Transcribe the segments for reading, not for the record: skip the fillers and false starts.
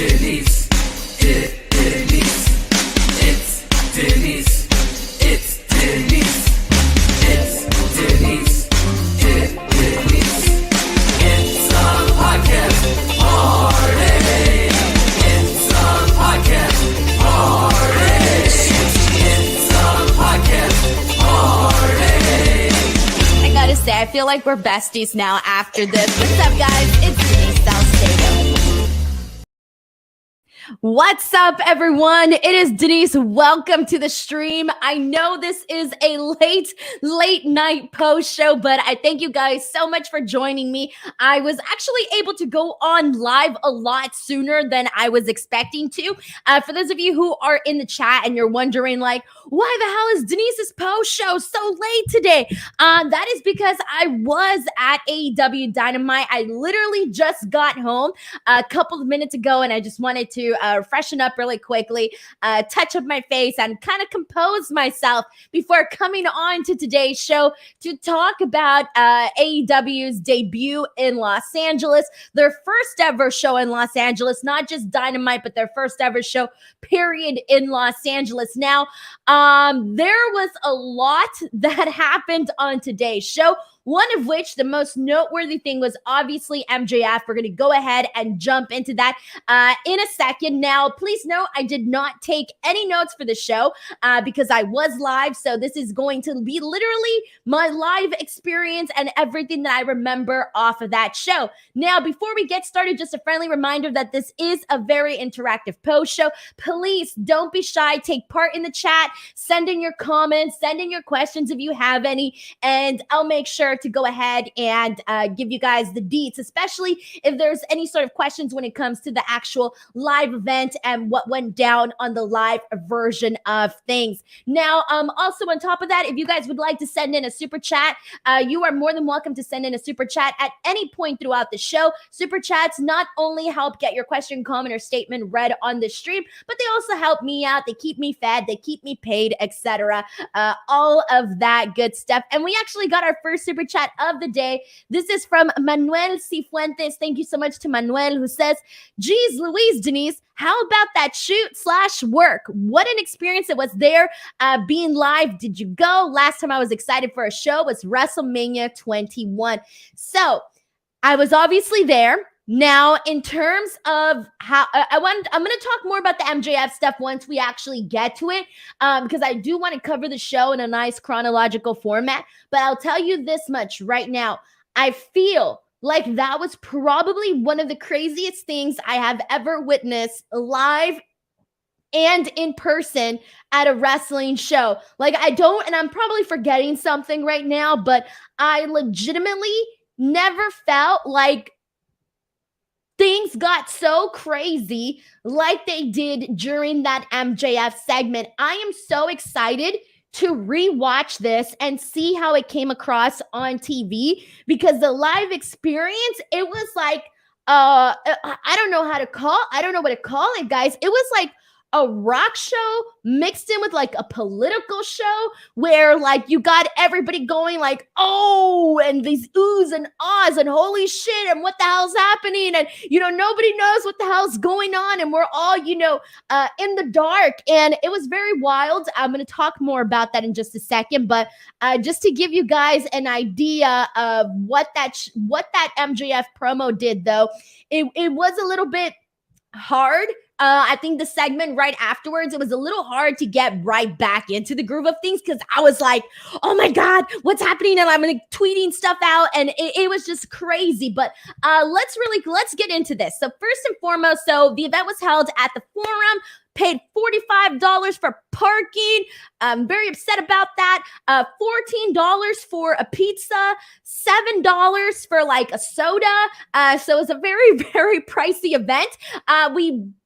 Denise, Denise, it's Denise, it's Denise, it's Denise, Denise, it's a podcast party, it's a podcast party, it's a podcast party. I gotta say, I feel like we're besties now after this. What's up, guys? It's Denise Salcedo. What's up, everyone? It is Denise. Welcome to the stream. I know this is a late night post show, but I thank you guys so much for joining me. I was actually able to go on live a lot sooner than I was expecting to. For those of you who are in the chat and you're wondering, like, why the hell is Denise's post show so late today? That is because I was at AEW Dynamite. I literally just got home a couple of minutes ago, and I just wanted to freshen up really quickly, touch up my face, and kind of compose myself before coming on to today's show to talk about AEW's debut in Los Angeles, their first ever show in Los Angeles, not just Dynamite, but their first ever show, period, in Los Angeles. Now, there was a lot that happened on today's show. One of which, the most noteworthy thing, was obviously MJF. We're going to go ahead and jump into that in a second. Now, please note, I did not take any notes for the show because I was live. So this is going to be literally my live experience and everything that I remember off of that show. Now, before we get started, just a friendly reminder that this is a very interactive post show. Please don't be shy. Take part in the chat. Send in your comments. Send in your questions if you have any. And I'll make sure to go ahead and give you guys the deets, especially if there's any sort of questions when it comes to the actual live event and what went down on the live version of things. Now, also on top of that, if you guys would like to send in a super chat, you are more than welcome to send in a super chat at any point throughout the show. Super chats not only help get your question, comment, or statement read on the stream, but they also help me out. They keep me fed, they keep me paid, etc. All of that good stuff. And we actually got our first super chat of the day. This is from Manuel Cifuentes. Thank you so much to Manuel, who says, geez Louise, Denise, how about that shoot/work? What an experience it was there being live. Did you go? Last time I was excited for a show was WrestleMania 21. So I was obviously there. Now, in terms of how I'm going to talk more about the MJF stuff once we actually get to it, because I do want to cover the show in a nice chronological format. But I'll tell you this much right now. I feel like that was probably one of the craziest things I have ever witnessed live and in person at a wrestling show. Like, and I'm probably forgetting something right now, but I legitimately never felt like things got so crazy like they did during that MJF segment. I am so excited to rewatch this and see how it came across on TV, because the live experience, it was like, I don't know what to call it, guys. It was like a rock show mixed in with like a political show where like you got everybody going like, oh, and these oohs and ahs and holy shit and what the hell's happening, and nobody knows what the hell's going on, and we're all in the dark, and it was very wild. I'm going to talk more about that in just a second, but just to give you guys an idea of what that MJF promo did, though, it was a little bit hard. I think the segment right afterwards, it was a little hard to get right back into the groove of things, because I was like, oh my God, what's happening? And I'm tweeting stuff out, and it was just crazy. But let's get into this. So first and foremost, so the event was held at the Forum, paid $45 for parking. I'm very upset about that. $14 for a pizza, $7 for like a soda. So it was a very, very pricey event.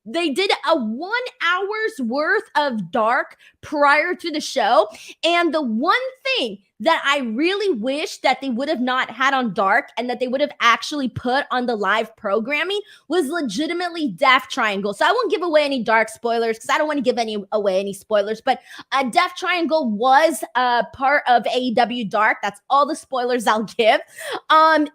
They did a 1 hour's worth of dark prior to the show. And the one thing that I really wish that they would have not had on dark and that they would have actually put on the live programming was legitimately Death Triangle. So I won't give away any dark spoilers because I don't want to give away any spoilers, but Death Triangle was part of AEW Dark. That's all the spoilers I'll give. And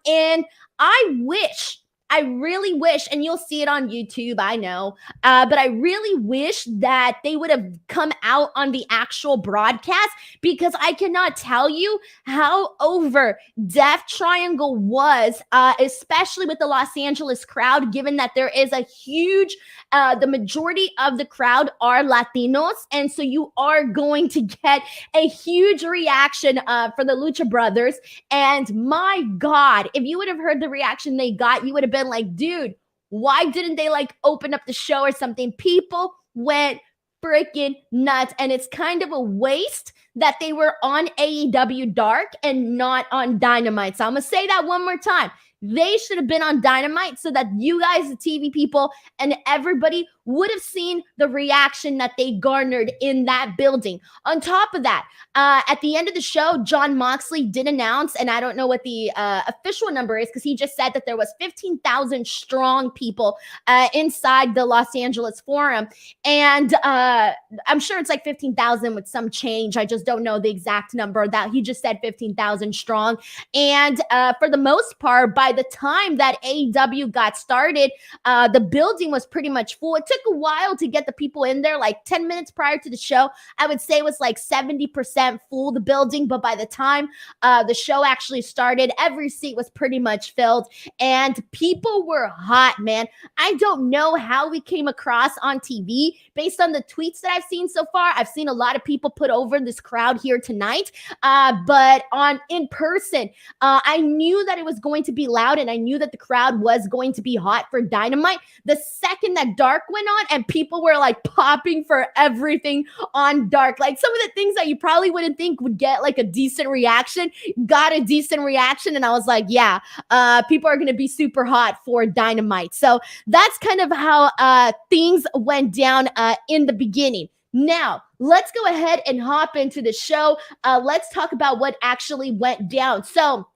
I wish I really wish, and you'll see it on YouTube, I know, but I really wish that they would have come out on the actual broadcast, because I cannot tell you how over Death Triangle was, especially with the Los Angeles crowd, given that there is a huge, the majority of the crowd are Latinos, and so you are going to get a huge reaction for the Lucha Brothers. And my God, if you would have heard the reaction they got, you would have been like, dude, why didn't they like open up the show or something? People went freaking nuts, and it's kind of a waste that they were on AEW Dark and not on Dynamite. So I'm gonna say that one more time. They should have been on Dynamite so that you guys, the TV people, and everybody would have seen the reaction that they garnered in that building. On top of that, at the end of the show, Jon Moxley did announce, and I don't know what the official number is, because he just said that there was 15,000 strong people inside the Los Angeles Forum. And I'm sure it's like 15,000 with some change. I just don't know the exact number. That he just said 15,000 strong. And for the most part, by the time that AEW got started, the building was pretty much full. It took a while to get the people in there, like 10 minutes prior to the show. I would say it was like 70% full, the building. But by the time the show actually started, every seat was pretty much filled, and people were hot, man. I don't know how we came across on TV. Based on the tweets that I've seen so far, I've seen a lot of people put over this crowd here tonight. But on in person, I knew that it was going to be loud, and I knew that the crowd was going to be hot for Dynamite. The second that Dark went on, and people were like popping for everything on Dark, like some of the things that you probably wouldn't think would get like a decent reaction, got a decent reaction. And I was like, yeah, people are going to be super hot for Dynamite. So that's kind of how things went down in the beginning. Now, let's go ahead and hop into the show. Let's talk about what actually went down. So,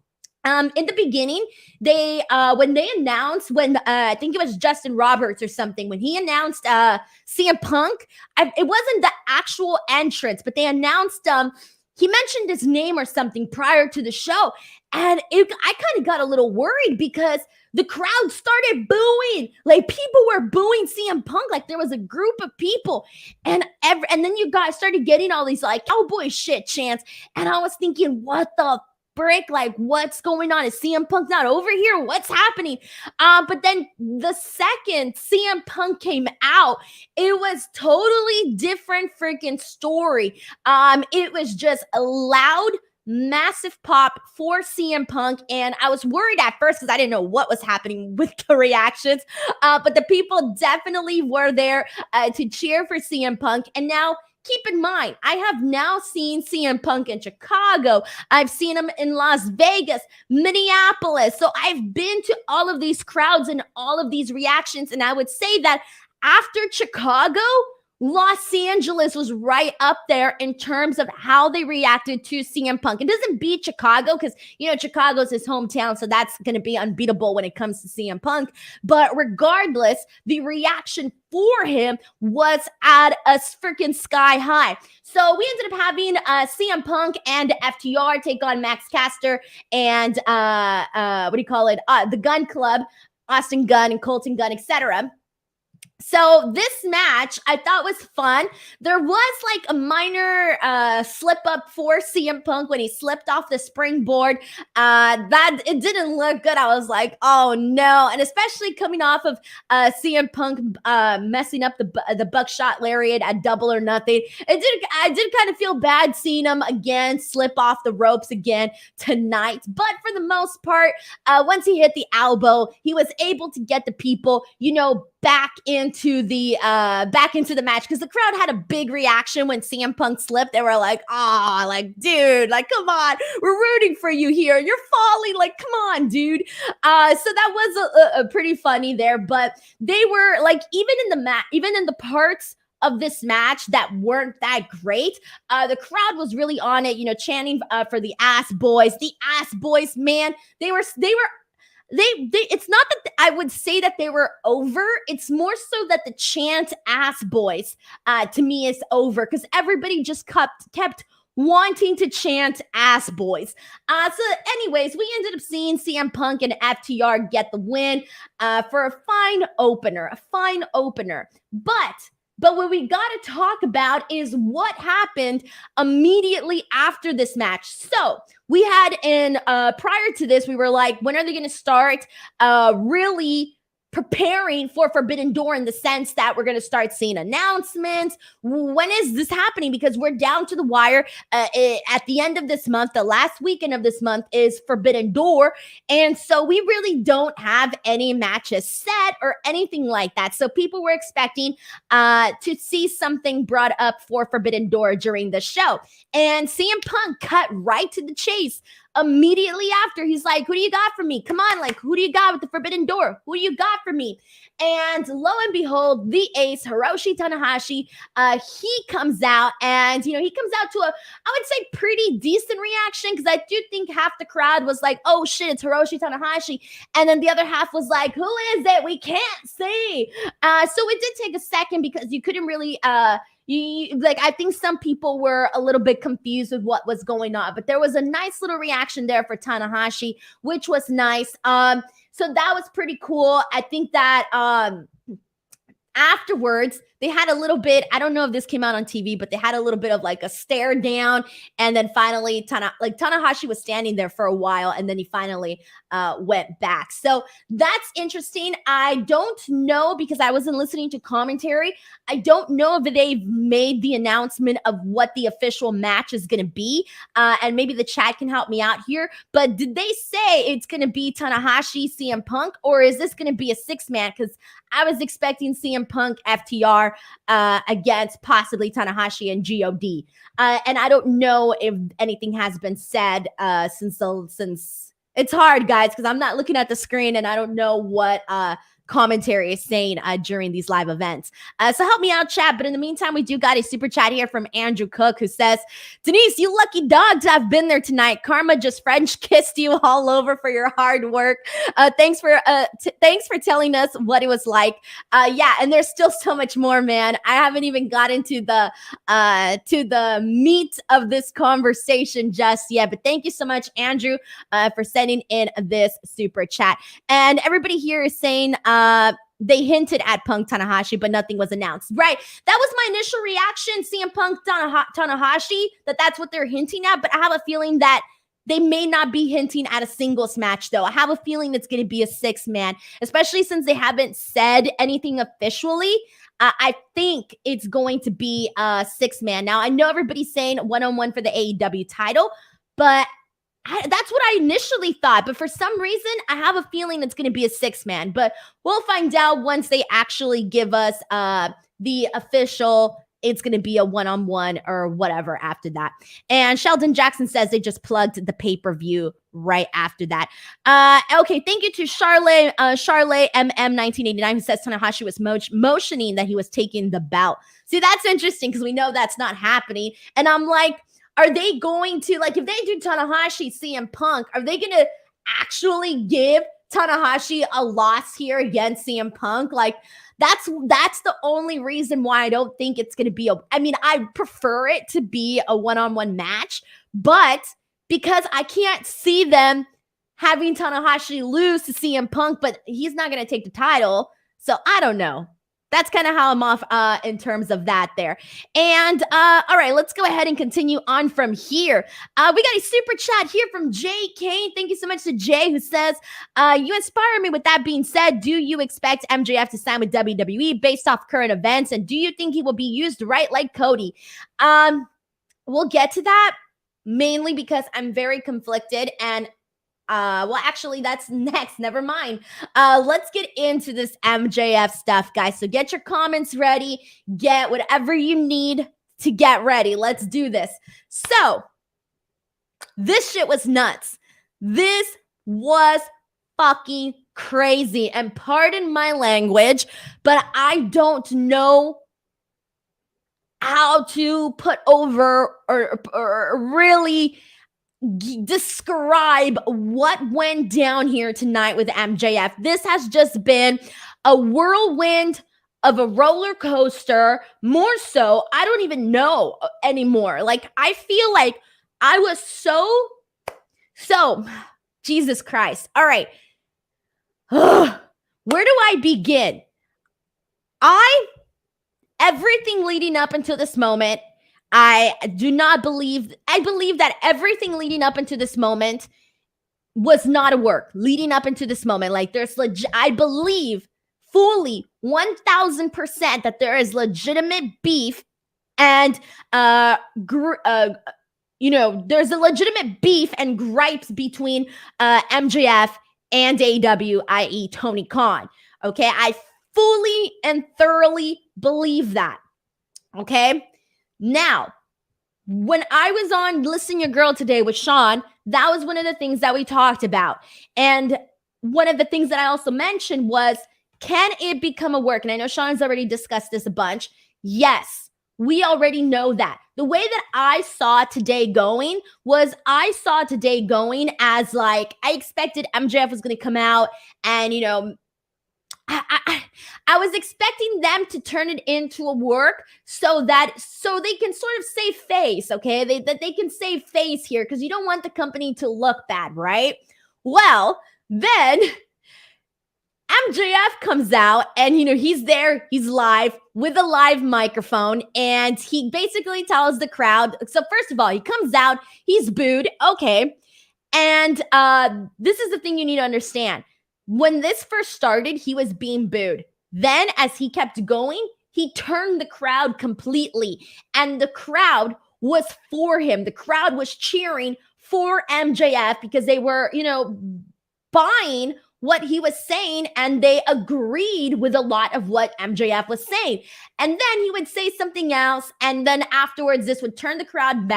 in the beginning, they when they announced, I think it was Justin Roberts or something, when he announced CM Punk, it wasn't the actual entrance, but they announced he mentioned his name or something prior to the show, and I kind of got a little worried because the crowd started booing. Like, people were booing CM Punk. Like, there was a group of people, and then you guys started getting all these like cowboy shit chants, and I was thinking, what the frick? Like, what's going on? Is CM Punk not over here? What's happening? But then the second CM Punk came out, it was totally different freaking story. It was just a loud, massive pop for CM Punk, and I was worried at first because I didn't know what was happening with the reactions, but the people definitely were there to cheer for CM Punk. And now, keep in mind, I have now seen CM Punk in Chicago. I've seen him in Las Vegas, Minneapolis. So I've been to all of these crowds and all of these reactions. And I would say that after Chicago, Los Angeles was right up there in terms of how they reacted to CM Punk. It doesn't beat Chicago because, you know, Chicago's his hometown, so that's going to be unbeatable when it comes to CM Punk. But regardless, the reaction for him was at a freaking sky high. So we ended up having CM Punk and FTR take on Max Caster and the Gun Club, Austin Gunn and Colton Gunn, etc. So this match I thought was fun. There was like a minor slip up for CM Punk when he slipped off the springboard. That it didn't look good. I was like, oh no. And especially coming off of CM Punk messing up the buckshot lariat at Double or Nothing. I did kind of feel bad seeing him again slip off the ropes again tonight. But for the most part, once he hit the elbow, he was able to get the people, you know, back into the match, because the crowd had a big reaction when CM Punk slipped. They were like, "Ah, like, dude, like, come on, we're rooting for you here. You're falling, like, come on, dude." So that was a pretty funny there. But they were like, even in the parts of this match that weren't that great, the crowd was really on it, you know, chanting for the ass boys. The ass boys, man, they were. It's not that I would say that they were over. It's more so that the chant ass boys to me is over, because everybody just kept wanting to chant ass boys. So anyways, we ended up seeing CM Punk and FTR get the win for a fine opener, But what we got to talk about is what happened immediately after this match. So we had prior to this, we were like, when are they going to start really preparing for Forbidden Door, in the sense that we're going to start seeing announcements? When is this happening? Because we're down to the wire. At the end of this month, the last weekend of this month is Forbidden Door. And so we really don't have any matches set or anything like that. So people were expecting to see something brought up for Forbidden Door during the show. And CM Punk cut right to the chase. Immediately after, he's like, who do you got for me? Come on, like, who do you got with the Forbidden Door? Who do you got for me? And lo and behold, the ace, Hiroshi Tanahashi, he comes out, and, he comes out to I would say, pretty decent reaction, because I do think half the crowd was like, oh shit, it's Hiroshi Tanahashi. And then the other half was like, who is it? We can't see. So it did take a second, because you couldn't really, I think some people were a little bit confused with what was going on, but there was a nice little reaction there for Tanahashi, which was nice. So that was pretty cool. I think that afterwards, they had a little bit, I don't know if this came out on TV, but they had a little bit of like a stare down. And then finally, Tanahashi was standing there for a while, and then he finally went back. So that's interesting. I don't know, because I wasn't listening to commentary. I don't know if they've made the announcement of what the official match is going to be. And maybe the chat can help me out here. But did they say it's going to be Tanahashi, CM Punk, or is this going to be a 6-man? Because I was expecting CM Punk, FTR, against possibly Tanahashi and God. And I don't know if anything has been said since it's hard, guys, because I'm not looking at the screen and I don't know what commentary is saying during these live events. So help me out, chat. But in the meantime, we do got a super chat here from Andrew Cook, who says, Denise, you lucky dog to have been there tonight. Karma just French kissed you all over for your hard work. Thanks for telling us what it was like. Yeah, and there's still so much more, man. I haven't even gotten to the meat of this conversation just yet. But thank you so much, Andrew, for sending in this super chat. And everybody here is saying they hinted at Punk Tanahashi, but nothing was announced. Right. That was my initial reaction, CM Punk Tanahashi, that's what they're hinting at. But I have a feeling that they may not be hinting at a singles match, though. I have a feeling it's going to be a 6-man, especially since they haven't said anything officially. I think it's going to be a 6-man. Now, I know everybody's saying one-on-one for the AEW title, but that's what I initially thought, but for some reason, I have a feeling it's going to be a 6-man, but we'll find out once they actually give us the official, it's going to be a one-on-one or whatever after that. And Sheldon Jackson says they just plugged the pay-per-view right after that. Okay, thank you to Charlotte MM1989, who says Tanahashi was motioning that he was taking the belt. See, that's interesting, because we know that's not happening. And I'm like, are they going to, like, if they do Tanahashi, CM Punk, are they going to actually give Tanahashi a loss here against CM Punk? Like, that's the only reason why I don't think it's going to be I prefer it to be a one-on-one match, but because I can't see them having Tanahashi lose to CM Punk, but he's not going to take the title. So I don't know. That's kind of how I'm off in terms of that there. And all right, let's go ahead and continue on from here. We got a super chat here from Jay Kane. Thank you so much to Jay, who says, you inspire me. With that being said, do you expect MJF to sign with WWE based off current events? And do you think he will be used right like Cody? We'll get to that, mainly because I'm very conflicted, and well, actually, that's next. Never mind. Let's get into this MJF stuff, guys. So get your comments ready. Get whatever you need to get ready. Let's do this. So this shit was nuts. This was fucking crazy. And pardon my language, but I don't know how to put over or really describe what went down here tonight with MJF. This has just been a whirlwind of a roller coaster. More so, I don't even know anymore. Like, I feel like I was so, Jesus Christ. All right. Where do I begin? Everything leading up until this moment, I believe that everything leading up into this moment was not a work leading up into this moment. Like, I believe fully 1000% that there is legitimate beef and, there's a legitimate beef and gripes between MJF and AEW, i.e. Tony Khan. Okay, I fully and thoroughly believe that. Okay, now, when I was on Listen Your Girl today with Sean, that was one of the things that we talked about. And one of the things that I also mentioned was, can it become a work? And I know Sean's already discussed this a bunch. Yes, we already know that. The way that I saw today going as like, I expected MJF was going to come out and, I was expecting them to turn it into a work so they can sort of save face, okay? That they can save face here because you don't want the company to look bad, right? Well, then MJF comes out and, he's there, he's live with a live microphone, and he basically tells the crowd, so first of all, he comes out, he's booed, okay, and this is the thing you need to understand. When this first started, he was being booed. Then as he kept going, he turned the crowd completely, and the crowd was for him. The crowd was cheering for MJF because they were, buying what he was saying, and they agreed with a lot of what MJF was saying. And then he would say something else, and then afterwards, this would turn the crowd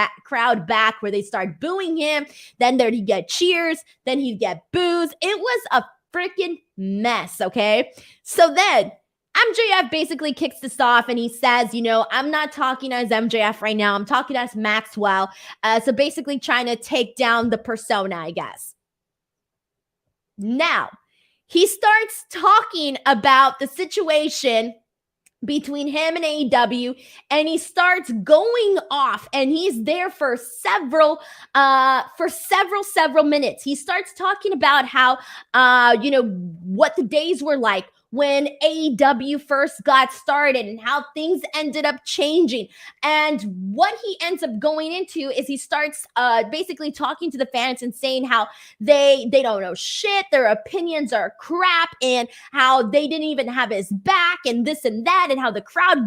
back where they start booing him. Then there'd get cheers, then he'd get boos. It was a freaking mess, okay? So then MJF basically kicks this off and he says, I'm not talking as MJF right now. I'm talking as Maxwell. So basically trying to take down the persona, I guess. Now, he starts talking about the situation between him and AEW, and he starts going off, and he's there for several minutes. He starts talking about how, what the days were like when AEW first got started and how things ended up changing. And what he ends up going into is he starts basically talking to the fans and saying how they don't know shit, their opinions are crap, and how they didn't even have his back and this and that, and how the crowd,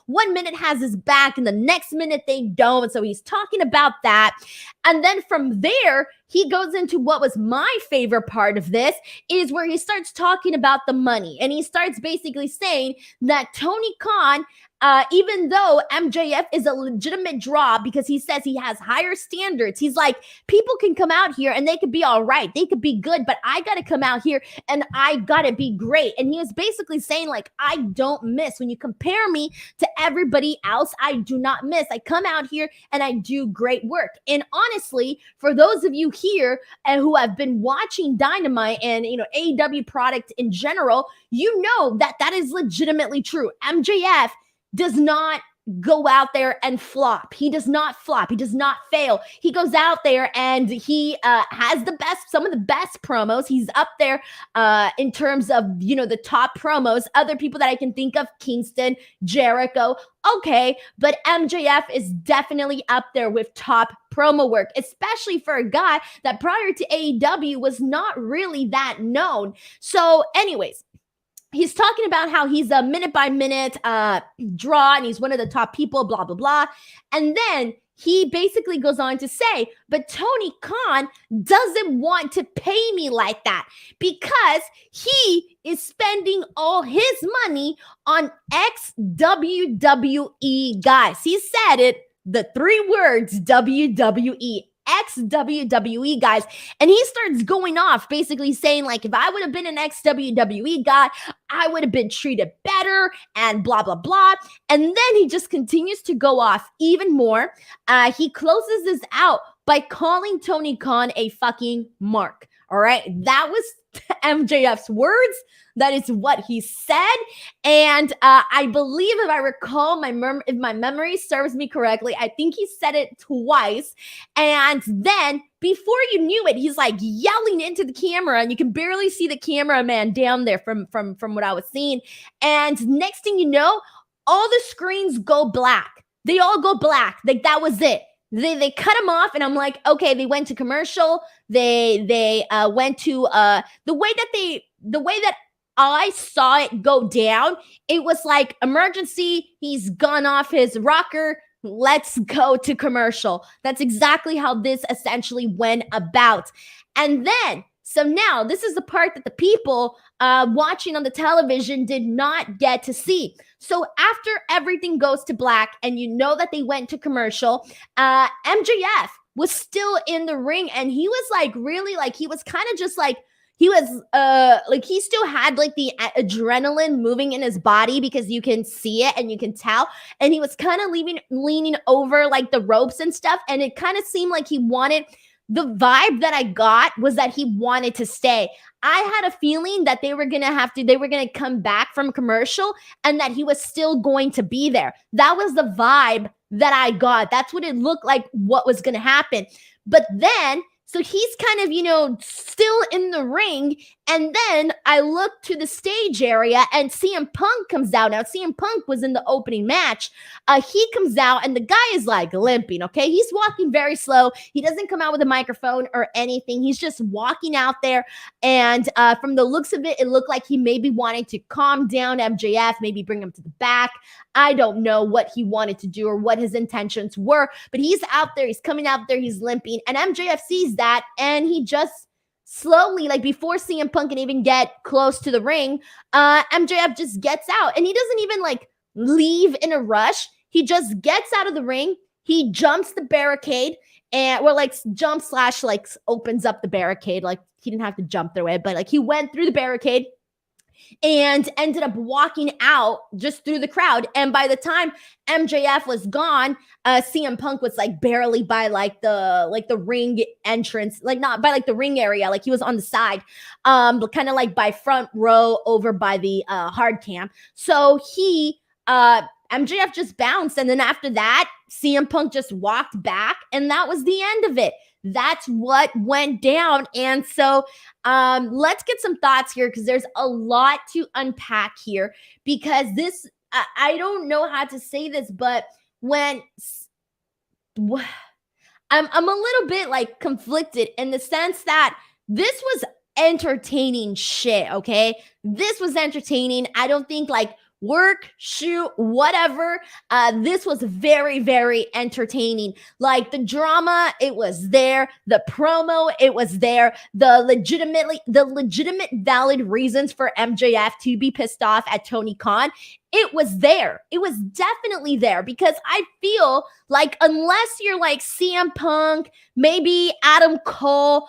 1 minute has his back and the next minute they don't. So he's talking about that. And then from there, he goes into what was my favorite part of this, is where he starts talking about the money. And he starts basically saying that Tony Khan, even though MJF is a legitimate draw because he says he has higher standards, he's like, people can come out here and they could be all right. They could be good, but I got to come out here and I got to be great. And he was basically saying, like, I don't miss. When you compare me to everybody else, I do not miss. I come out here and I do great work. And honestly, for those of you here who have been watching Dynamite and, AEW product in general, you know that that is legitimately true. MJF does not go out there and flop. He does not flop. He does not fail. He goes out there and he has some of the best promos. He's up there in terms of, the top promos. Other people that I can think of, Kingston, Jericho. Okay, but MJF is definitely up there with top promo work, especially for a guy that prior to AEW was not really that known. So anyways, he's talking about how he's a minute-by-minute draw, and he's one of the top people, blah, blah, blah. And then he basically goes on to say, but Tony Khan doesn't want to pay me like that because he is spending all his money on ex-WWE guys. He said it, the 3 words, WWE. Ex-WWE guys, and he starts going off basically saying, like, if I would have been an ex-WWE guy, I would have been treated better and blah blah blah. And then he just continues to go off even more. He closes this out by calling Tony Khan a fucking mark. All right, that was MJF's words. That is what he said. And I believe, if I recall, if my memory serves me correctly, I think he said it twice. And then before you knew it, he's like yelling into the camera, and you can barely see the cameraman down there from what I was seeing. And next thing you know, all the screens go black. They all go black. Like, that was it. They cut him off, and I'm like, okay, they went to commercial. They went to the way that I saw it go down, it was like, emergency, he's gone off his rocker, let's go to commercial. That's exactly how this essentially went about. And then, so now this is the part that the people watching on the television did not get to see. So after everything goes to black, and you know that they went to commercial, MJF was still in the ring, and he was like, really, like, he was kind of just like, he was like, he still had like the adrenaline moving in his body, because you can see it and you can tell. And he was kind of leaning over like the ropes and stuff. And it kind of seemed like he wanted, the vibe that I got was that he wanted to stay. I had a feeling that they were going to come back from commercial, and that he was still going to be there. That was the vibe that I got. That's what it looked like, what was going to happen. But then, so he's kind of, still in the ring. And then I look to the stage area, and CM Punk comes out. Now, CM Punk was in the opening match. He comes out, and the guy is like limping, okay? He's walking very slow. He doesn't come out with a microphone or anything. He's just walking out there. And from the looks of it, it looked like he maybe wanted to calm down MJF, maybe bring him to the back. I don't know what he wanted to do or what his intentions were, but he's out there. He's coming out there. He's limping. And MJF sees that, and he just slowly, like, before CM Punk can even get close to the ring, MJF just gets out, and he doesn't even like leave in a rush. He just gets out of the ring. He jumps the barricade, and like opens up the barricade. Like, he didn't have to jump through it, but like, he went through the barricade and ended up walking out just through the crowd. And by the time MJF was gone, CM Punk was like barely by like the ring entrance, like not by like the ring area, like he was on the side, but kind of like by front row over by the hard cam. So MJF just bounced, and then after that, CM Punk just walked back, and that was the end of it. That's what went down. And so let's get some thoughts here, because there's a lot to unpack here, because this, I don't know how to say this, but when I'm a little bit like conflicted in the sense that this was entertaining shit, okay? This was entertaining. I don't think like work, shoot, whatever. This was very, very entertaining. Like, the drama, it was there. The promo, it was there. The legitimate valid reasons for MJF to be pissed off at Tony Khan, it was there. It was definitely there, because I feel like unless you're like CM Punk, maybe Adam Cole,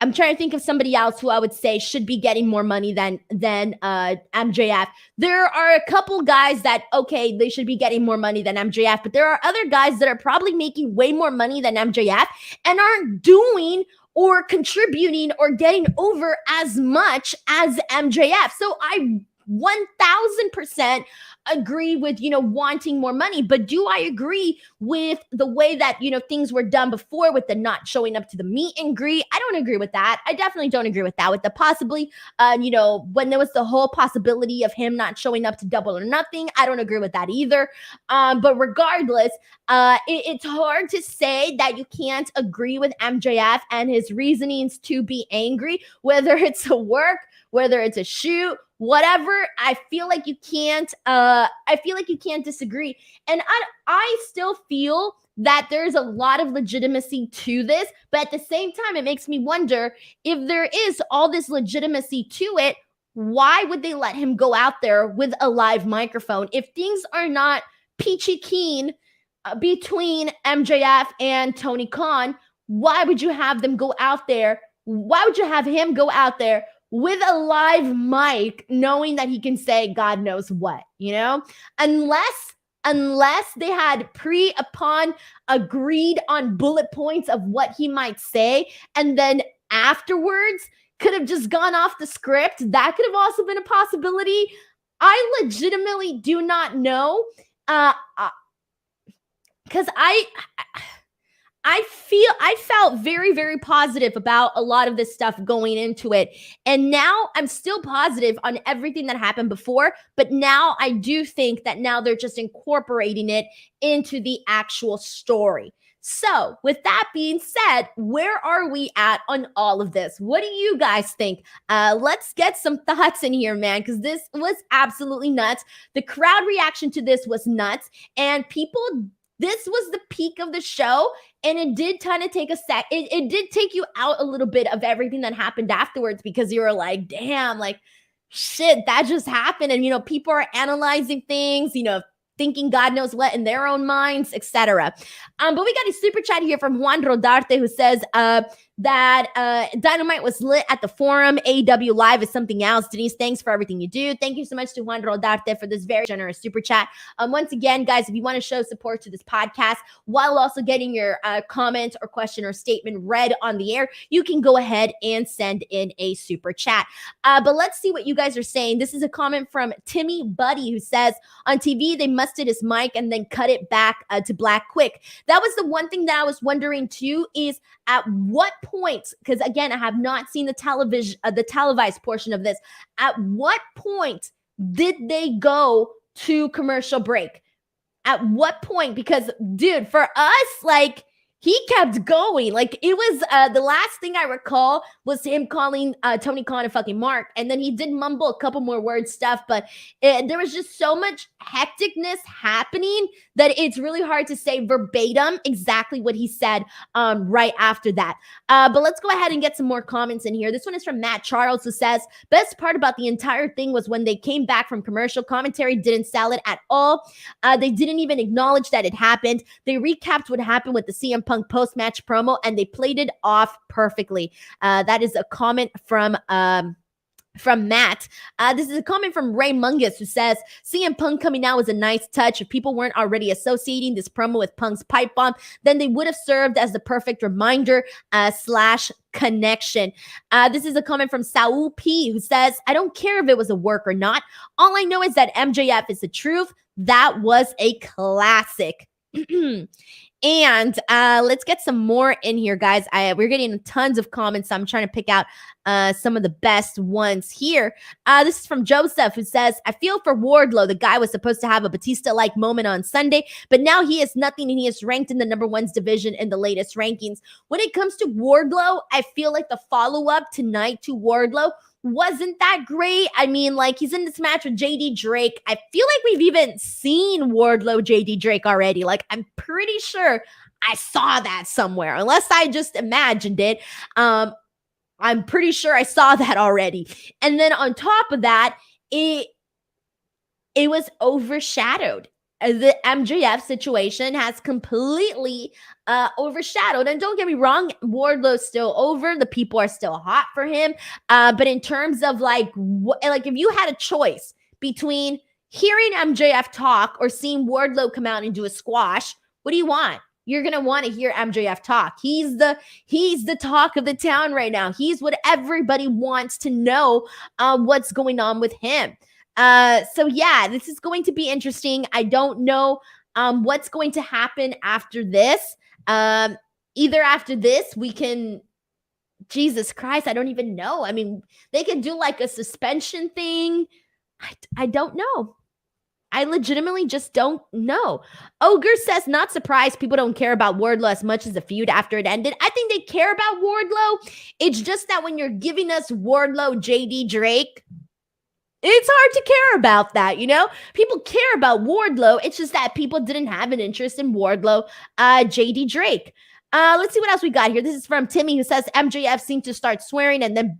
I'm trying to think of somebody else who I would say should be getting more money than MJF. There are a couple guys that, okay, they should be getting more money than MJF, but there are other guys that are probably making way more money than MJF and aren't doing or contributing or getting over as much as MJF. So I 1000% agree with, wanting more money. But do I agree with the way that, things were done before with the not showing up to the meet and greet? I don't agree with that. I definitely don't agree with that. With the possibly, when there was the whole possibility of him not showing up to Double or Nothing, I don't agree with that either. But regardless, it's hard to say that you can't agree with MJF and his reasonings to be angry, whether it's a work, whether it's a shoot, whatever. I feel like you can't disagree. And I still feel that there's a lot of legitimacy to this, but at the same time, it makes me wonder, if there is all this legitimacy to it, why would they let him go out there with a live microphone? If things are not peachy keen between MJF and Tony Khan, why would you have them go out there? Why would you have him go out there with a live mic, knowing that he can say God knows what, unless they had agreed on bullet points of what he might say, and then afterwards could have just gone off the script. That could have also been a possibility. I legitimately do not know. Because I felt very, very positive about a lot of this stuff going into it. And now I'm still positive on everything that happened before, but now I do think that now they're just incorporating it into the actual story. So with that being said, where are we at on all of this? What do you guys think? Let's get some thoughts in here, man, because this was absolutely nuts. The crowd reaction to this was nuts, and this was the peak of the show, and it did kind of take it did take you out a little bit of everything that happened afterwards, because you were like, damn, like, shit, that just happened. And, people are analyzing things, thinking God knows what in their own minds, etc. But we got a super chat here from Juan Rodarte, who says that Dynamite was lit at the forum. AEW Live is something else. Denise, thanks for everything you do. Thank you so much to Juan Rodarte for this very generous super chat. Once again, guys, if you want to show support to this podcast while also getting your comment or question or statement read on the air, you can go ahead and send in a super chat. But let's see what you guys are saying. This is a comment from Timmy Buddy, who says, on TV, they musted his mic and then cut it back to black quick. That was the one thing that I was wondering too, is at what point, because again, I have not seen the televised portion of this. At what point did they go to commercial break? At what point? Because, dude, for us, like, he kept going. Like, it was the last thing I recall was him calling Toni Khan a fucking mark. And then he did mumble a couple more word stuff, but there was just so much hecticness happening that it's really hard to say verbatim exactly what he said right after that. But let's go ahead and get some more comments in here. This one is from Matt Charles, who says, best part about the entire thing was when they came back from commercial, commentary didn't sell it at all. They didn't even acknowledge that it happened. They recapped what happened with the CM Punk post-match promo, and they played it off perfectly. That is a comment from Matt. This is a comment from Ray Mungus, who says, CM Punk coming out was a nice touch. If people weren't already associating this promo with Punk's pipe bomb, then they would have served as the perfect reminder / connection. This is a comment from Saul P, who says, I don't care if it was a work or not. All I know is that MJF is the truth. That was a classic. And let's get some more in here, guys. We're getting tons of comments, so I'm trying to pick out some of the best ones here. This is from Joseph, who says, I feel for Wardlow. The guy was supposed to have a Batista-like moment on Sunday, but now he is nothing, and he is ranked in the number 1's division in the latest rankings. When it comes to Wardlow, I feel like the follow-up tonight to Wardlow wasn't that great. I mean, like, he's in this match with JD Drake. I feel like we've even seen Wardlow JD Drake already. Like, I'm pretty sure I saw that somewhere, unless I just imagined it. I'm pretty sure I saw that already. And then on top of that, it was overshadowed. The MJF situation has completely overshadowed. And don't get me wrong, Wardlow's still over. The people are still hot for him. But in terms of like if you had a choice between hearing MJF talk or seeing Wardlow come out and do a squash, what do you want? You're going to want to hear MJF talk. He's the talk of the town right now. He's what everybody wants to know what's going on with him. So yeah, this is going to be interesting. I don't know what's going to happen after this. Either after this, we can, Jesus Christ, I don't even know. I mean, they can do like a suspension thing. I don't know. I legitimately just don't know. Ogre says, not surprised people don't care about Wardlow as much as the feud after it ended. I think they care about Wardlow. It's just that when you're giving us Wardlow JD Drake, it's hard to care about that, People care about Wardlow. It's just that people didn't have an interest in Wardlow, JD Drake. Let's see what else we got here. This is from Timmy, who says MJF seemed to start swearing and then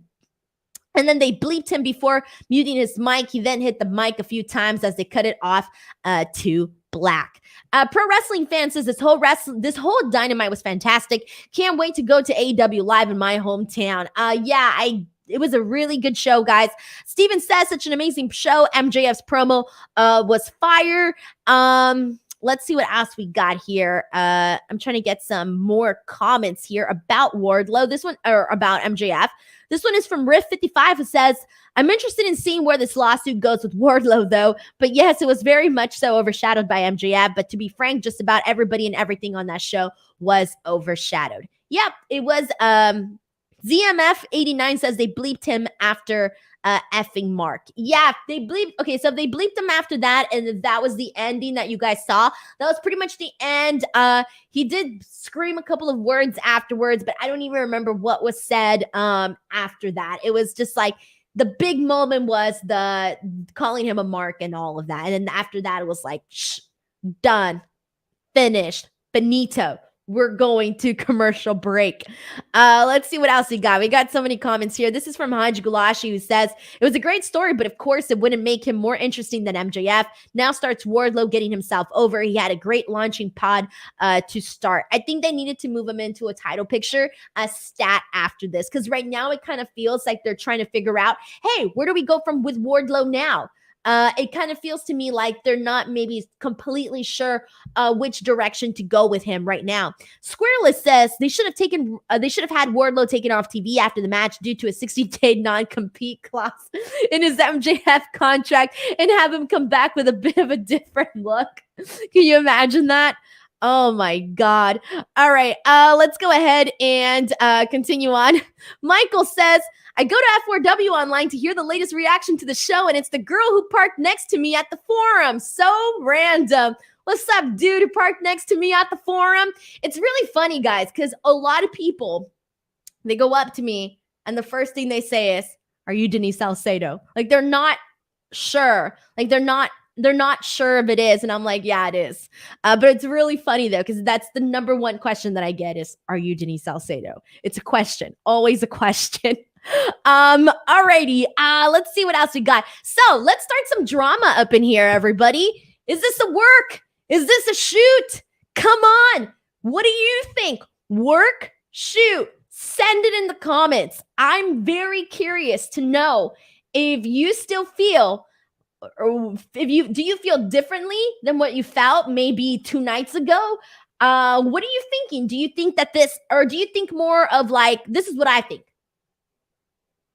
they bleeped him before muting his mic. He then hit the mic a few times as they cut it off to black. Pro Wrestling Fan says this whole Dynamite was fantastic. Can't wait to go to AEW Live in my hometown. It was a really good show, guys. Steven says, such an amazing show. MJF's promo was fire. let's see what else we got here. I'm trying to get some more comments here about Wardlow. This one, or about MJF. This one is from Riff55, who says, I'm interested in seeing where this lawsuit goes with Wardlow, though. But yes, it was very much so overshadowed by MJF. But to be frank, just about everybody and everything on that show was overshadowed. Yep, it was. ZMF89 says they bleeped him after effing Mark. Yeah, they bleeped. Okay, so they bleeped him after that, and that was the ending that you guys saw. That was pretty much the end. He did scream a couple of words afterwards, but I don't even remember what was said after that. It was just like the big moment was the calling him a mark and all of that. And then after that, it was like, shh, done, finished, finito. We're going to commercial break. Let's see what else we got. We got so many comments here. This is from Haj Gulashi, who says, it was a great story, but of course it wouldn't make him more interesting than MJF. Now starts Wardlow getting himself over. He had a great launching pod to start. I think they needed to move him into a title picture, a stat after this, because right now it kind of feels like they're trying to figure out, hey, where do we go from with Wardlow now? It kind of feels to me like they're not maybe completely sure which direction to go with him right now. Squirreless says they should have had Wardlow taken off TV after the match due to a 60-day non-compete clause in his MJF contract and have him come back with a bit of a different look. Can you imagine that? Oh my God. All right. Let's go ahead and continue on. Michael says, I go to F4W online to hear the latest reaction to the show, and it's the girl who parked next to me at the forum. So random. What's up, dude who parked next to me at the forum? It's really funny, guys, because a lot of people, they go up to me, and the first thing they say is, are you Denise Salcedo? Like, they're not sure. Like, they're not sure if it is. And I'm like, yeah, it is. But it's really funny, though, because that's the number one question that I get is, are you Denise Salcedo? It's a question. Always a question. Alrighty. Let's see what else we got. So let's start some drama up in here, everybody. Is this a work? Is this a shoot? Come on. What do you think? Work? Shoot? Send it in the comments. I'm very curious to know if you still feel, or do you feel differently than what you felt maybe 2 nights ago? What are you thinking? Do you think that this, or do you think more of like, this is what I think.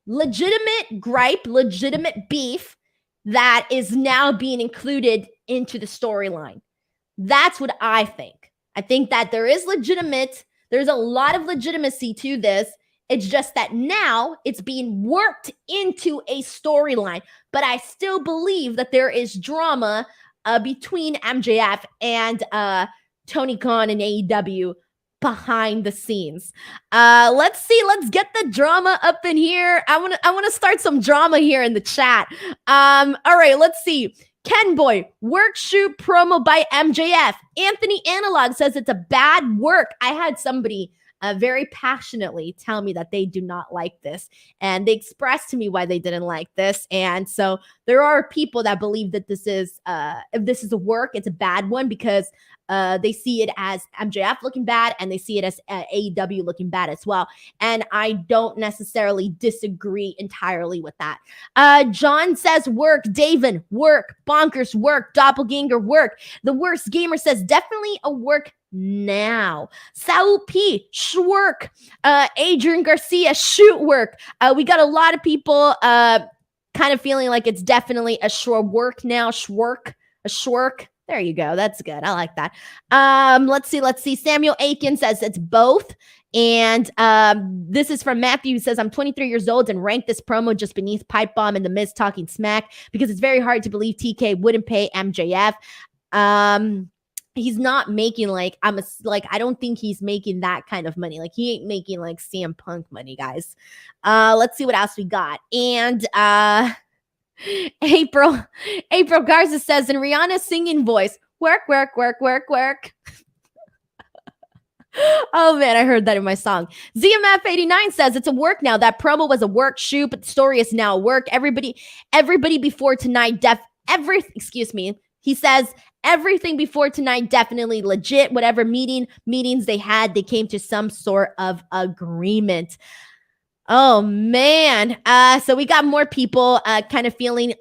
Legitimate gripe, legitimate beef that is now being included into the storyline. That's what I think. I think that there's a lot of legitimacy to this. It's just that now it's being worked into a storyline. But I still believe that there is drama between MJF and Tony Khan and AEW behind the scenes. Let's get the drama up in here. I want to start some drama here in the chat. All right, let's see. Ken Boy, work shoot promo by MJF. Anthony Analog says it's a bad work. I had somebody very passionately tell me that they do not like this, and they expressed to me why they didn't like this. And so there are people that believe that this is if this is a work, it's a bad one, because they see it as MJF looking bad, and they see it as AEW looking bad as well. And I don't necessarily disagree entirely with that. John says work. Davin, work. Bonkers, work. Doppelganger, work. The Worst Gamer says definitely a work now. Saul P, shwork. Adrian Garcia, shoot work. We got a lot of people kind of feeling like it's definitely a work now. Shwork, a shwork. There you go. That's good. I like that. Let's see. Samuel Aiken says it's both. And this is from Matthew, who says, I'm 23 years old and ranked this promo just beneath Pipe Bomb and The Miz talking smack, because it's very hard to believe TK wouldn't pay MJF. He's not making I don't think he's making that kind of money. Like, he ain't making like CM Punk money, guys. Let's see what else we got. And April Garza says, in Rihanna's singing voice, work, work, work, work, work. Oh man, I heard that in my song. ZMF89 says it's a work now. That promo was a work shoot, but the story is now a work. Everybody before tonight, he says everything before tonight definitely legit. Whatever meetings they had, they came to some sort of agreement. Oh man. So we got more people kind of feeling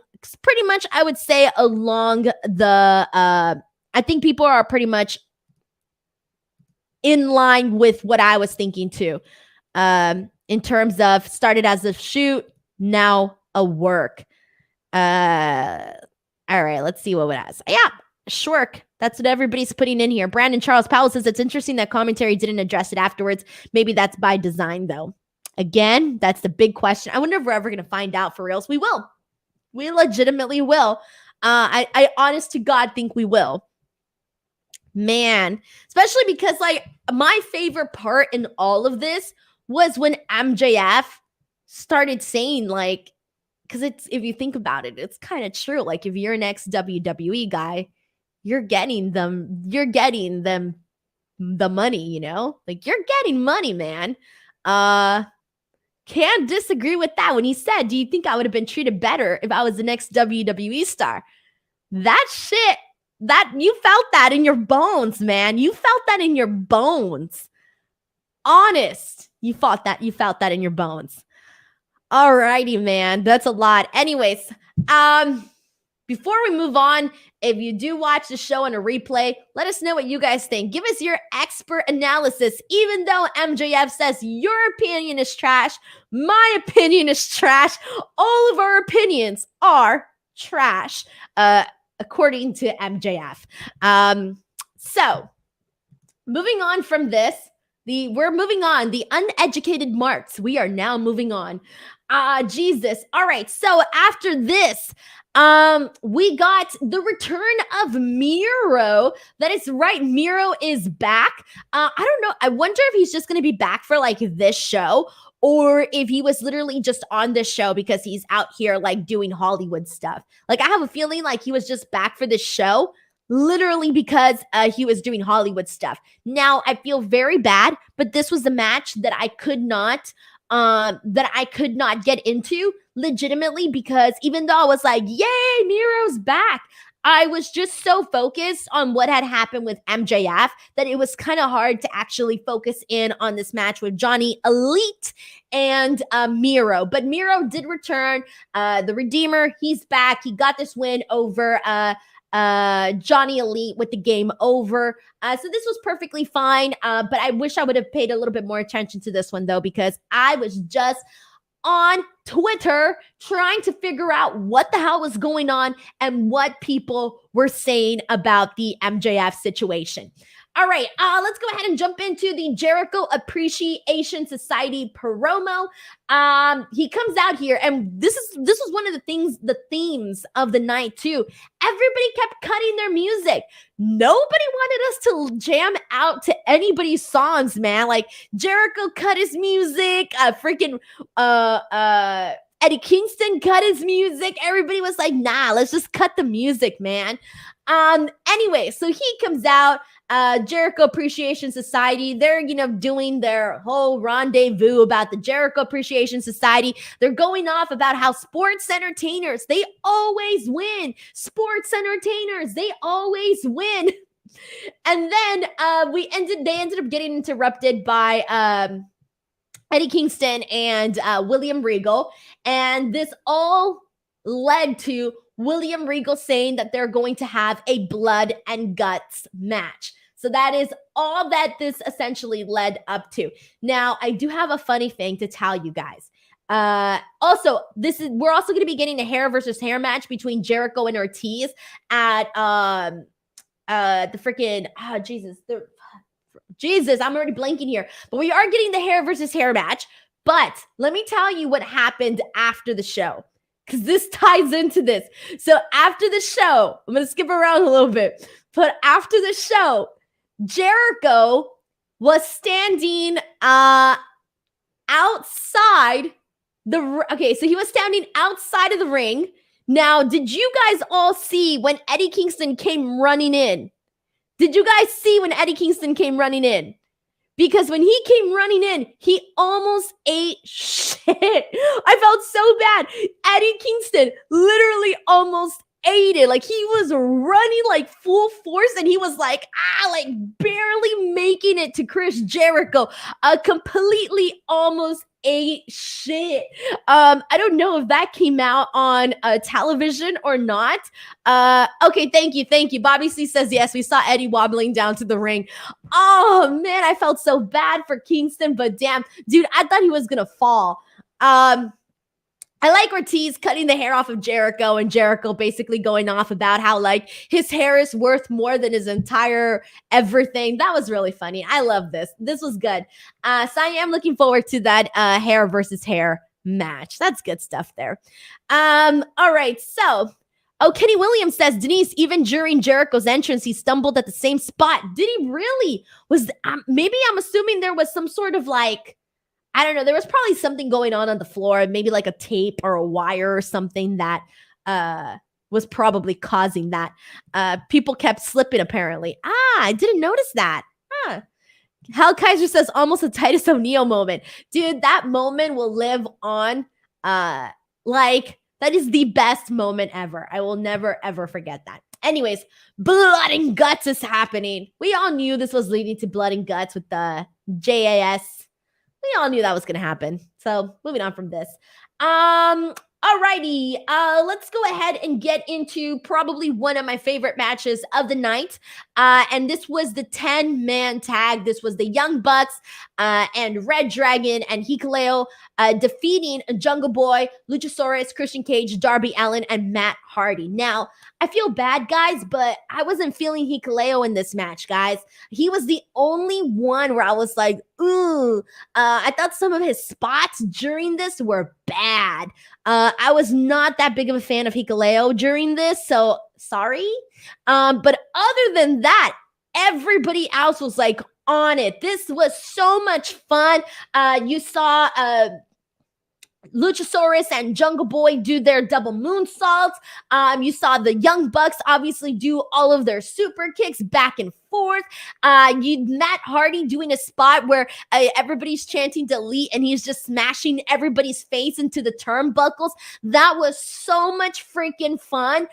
pretty much, I would say, along the I think people are pretty much in line with what I was thinking too. In terms of started as a shoot, now a work. All right, let's see what it has. Yeah, Shwork. That's what everybody's putting in here. Brandon Charles Powell says it's interesting that commentary didn't address it afterwards. Maybe that's by design, though. Again, that's the big question. I wonder if we're ever going to find out for reals. We will. We legitimately will. I honest to God think we will. Man, especially because like my favorite part in all of this was when MJF started saying like, because it's, if you think about it, it's kind of true. Like if you're an ex-WWE guy, you're getting them the money, you know? Like you're getting money, man. Can't disagree with that. When he said, do you think I would have been treated better if I was the next WWE star? That shit, that you felt that in your bones, man. You felt that in your bones. Honest. You felt that in your bones. Alrighty, man. That's a lot. Anyways, before we move on, if you do watch the show on a replay, let us know what you guys think. Give us your expert analysis. Even though MJF says your opinion is trash, my opinion is trash. All of our opinions are trash, according to MJF. So, moving on from this, we're moving on. The uneducated marks. We are now moving on. Jesus. All right. So after this, we got the return of Miro. That is right. Miro is back. I don't know. I wonder if he's just going to be back for like this show, or if he was literally just on this show because he's out here like doing Hollywood stuff. Like I have a feeling like he was just back for this show literally because he was doing Hollywood stuff. Now I feel very bad, but this was the match that I could not get into legitimately, because even though I was like, yay, Miro's back, I was just so focused on what had happened with MJF that it was kind of hard to actually focus in on this match with Johnny Elite and Miro. But Miro did return, the Redeemer. He's back. He got this win over Johnny Elite with the game over. So this was perfectly fine. But I wish I would have paid a little bit more attention to this one though, because I was just on Twitter trying to figure out what the hell was going on and what people were saying about the MJF situation. All right, let's go ahead and jump into the Jericho Appreciation Society promo. He comes out here, and this was one of the themes of the night too. Everybody kept cutting their music. Nobody wanted us to jam out to anybody's songs, man. Like Jericho cut his music, Eddie Kingston cut his music. Everybody was like, nah, let's just cut the music, man. Anyway, so he comes out, Jericho Appreciation Society. They're, doing their whole rendezvous about the Jericho Appreciation Society. They're going off about how sports entertainers, they always win. Sports entertainers, they always win. And then they ended up getting interrupted by Eddie Kingston and William Regal. And this all led to William Regal saying that they're going to have a blood and guts match. So that is all that this essentially led up to. Now, I do have a funny thing to tell you guys. Also, we're also going to be getting a hair versus hair match between Jericho and Ortiz at the freaking Jesus, I'm already blanking here. But we are getting the hair versus hair match. But let me tell you what happened after the show, because this ties into this. So after the show, I'm going to skip around a little bit. But after the show, Jericho was standing outside so he was standing outside of the ring. Now, did you guys all see when Eddie Kingston came running in? Did you guys see when Eddie Kingston came running in? Because when he came running in, he almost ate shit. I felt so bad. Eddie Kingston literally almost ate it. Like, he was running like full force, and he was like barely making it to Chris Jericho. Completely almost ate shit. I don't know if that came out on television or not. Okay, thank you. Bobby C says yes. We saw Eddie wobbling down to the ring. Oh man, I felt so bad for Kingston, but damn, dude, I thought he was gonna fall. I like Ortiz cutting the hair off of Jericho, and Jericho basically going off about how like his hair is worth more than his entire everything. That was really funny. I love this. This was good. So I am looking forward to that hair versus hair match. That's good stuff there. All right. So, Kenny Williams says, Denise, even during Jericho's entrance, he stumbled at the same spot. Did he really? Maybe I'm assuming there was some sort of like, I don't know. There was probably something going on the floor, maybe like a tape or a wire or something that was probably causing that. People kept slipping, apparently. I didn't notice that. Hal Kaiser says, almost a Titus O'Neil moment. Dude, that moment will live on. Like, that is the best moment ever. I will never, ever forget that. Anyways, blood and guts is happening. We all knew this was leading to blood and guts with the JAS. We all knew that was going to happen. So moving on from this. Alrighty. Let's go ahead and get into probably one of my favorite matches of the night. And this was the 10-man tag. This was the Young Bucks and Red Dragon and Hikuleo defeating Jungle Boy, Luchasaurus, Christian Cage, Darby Allin, and Matt Hardy. Now, I feel bad, guys, but I wasn't feeling Hikuleo in this match, guys. He was the only one where I was like, ooh. I thought some of his spots during this were bad. I was not that big of a fan of Hikuleo during this, so sorry. But other than that, everybody else was like on it. This was so much fun. You saw Luchasaurus and Jungle Boy do their double moonsaults. You saw the Young Bucks obviously do all of their super kicks back and forth. Matt Hardy doing a spot where everybody's chanting delete and he's just smashing everybody's face into the turnbuckles. That was so much freaking fun.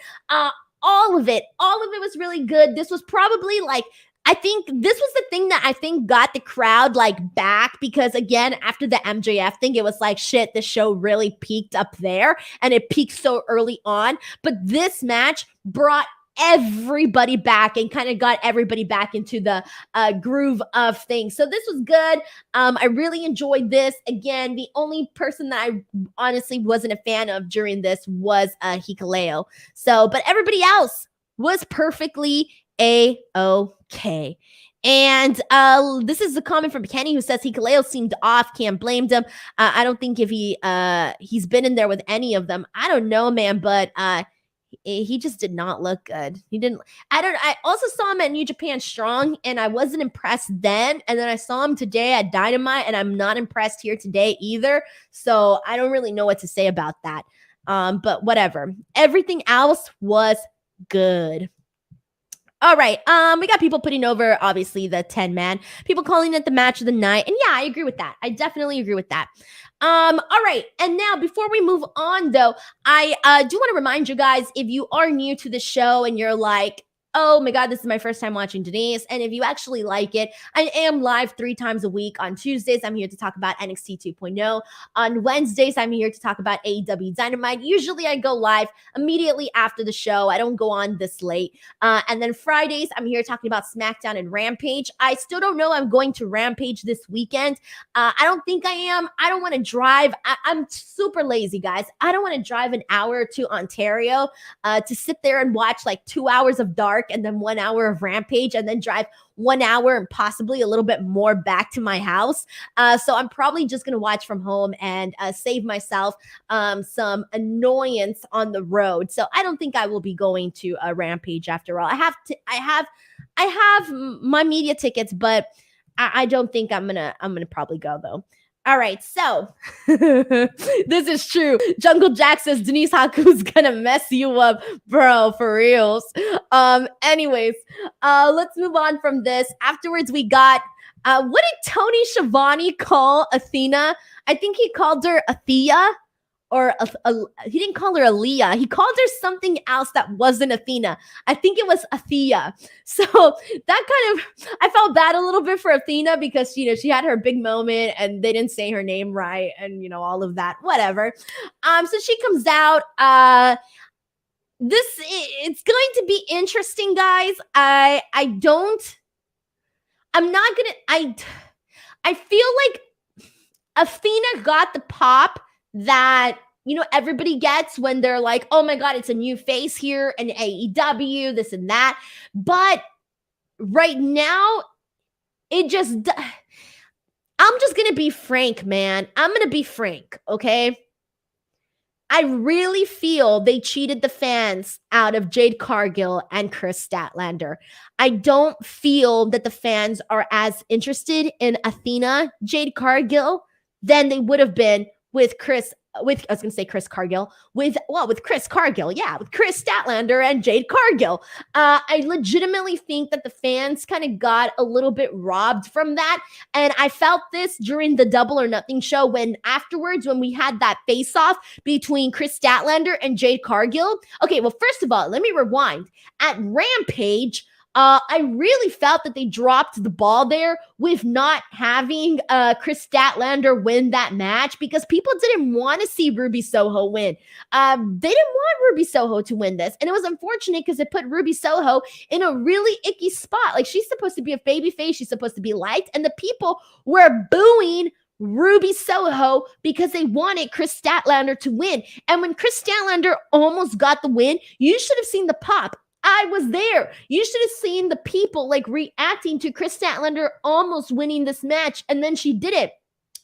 All of it was really good. This was probably like, I think this was the thing that I think got the crowd like back, because again, after the MJF thing, it was like, shit, the show really peaked up there and it peaked so early on. But this match brought everybody back and kind of got everybody back into the groove of things. So this was good. I really enjoyed this. Again, the only person that I honestly wasn't a fan of during this was Hikuleo. So, but everybody else was perfectly A-okay. And this is a comment from Kenny who says Hikuleo seemed off. Can't blame him. I don't think if he's been in there with any of them. I don't know, man, but he just did not look good. He didn't. I also saw him at New Japan Strong, and I wasn't impressed then. And then I saw him today at Dynamite, and I'm not impressed here today either. So I don't really know what to say about that. But whatever. Everything else was good. All right. We got people putting over, obviously, the 10-man. People calling it the match of the night. And yeah, I agree with that. I definitely agree with that. All right. And now, before we move on, though, I do want to remind you guys, if you are new to the show and you're like, oh my God, this is my first time watching Denise. And if you actually like it, I am live 3 times a week. On Tuesdays, I'm here to talk about NXT 2.0. On Wednesdays, I'm here to talk about AEW Dynamite. Usually I go live immediately after the show. I don't go on this late. And then Fridays, I'm here talking about Smackdown and Rampage. I still don't know I'm going to Rampage this weekend. I don't think I am. I don't want to drive. I'm super lazy, guys. I don't want to drive an hour to Ontario to sit there and watch like 2 hours of Dark and then 1 hour of Rampage and then drive 1 hour and possibly a little bit more back to my house. So I'm probably just going to watch from home and save myself some annoyance on the road. So I don't think I will be going to a Rampage after all. I have my media tickets, but I don't think I'm gonna probably go though. All right, so this is true. Jungle Jack says Denise Haku's gonna mess you up, bro, for reals. Anyways, let's move on from this. Afterwards, we got what did Toni Shavonny call Athena? I think he called her Athea or he didn't call her Aaliyah. He called her something else that wasn't Athena. I think it was Athena. So that kind of, I felt bad a little bit for Athena because, she had her big moment and they didn't say her name right and, all of that, whatever. So she comes out. It's going to be interesting, guys. I feel like Athena got the pop that, everybody gets when they're like, oh my God, it's a new face here in AEW, this and that. But right now, I'm just going to be frank, man. I'm going to be frank, okay? I really feel they cheated the fans out of Jade Cargill and Chris Statlander. I don't feel that the fans are as interested in Athena, Jade Cargill, than they would have been with Chris Cargill, with Chris Statlander and Jade Cargill. I legitimately think that the fans kind of got a little bit robbed from that. And I felt this during the Double or Nothing show when we had that face-off between Chris Statlander and Jade Cargill. Okay, well, first of all, let me rewind. At Rampage, I really felt that they dropped the ball there with not having Chris Statlander win that match because people didn't want to see Ruby Soho win. They didn't want Ruby Soho to win this. And it was unfortunate because it put Ruby Soho in a really icky spot. Like, she's supposed to be a babyface. She's supposed to be liked. And the people were booing Ruby Soho because they wanted Chris Statlander to win. And when Chris Statlander almost got the win, you should have seen the pop. I was there. You should have seen the people reacting to Chris Statlander almost winning this match, and then she did it.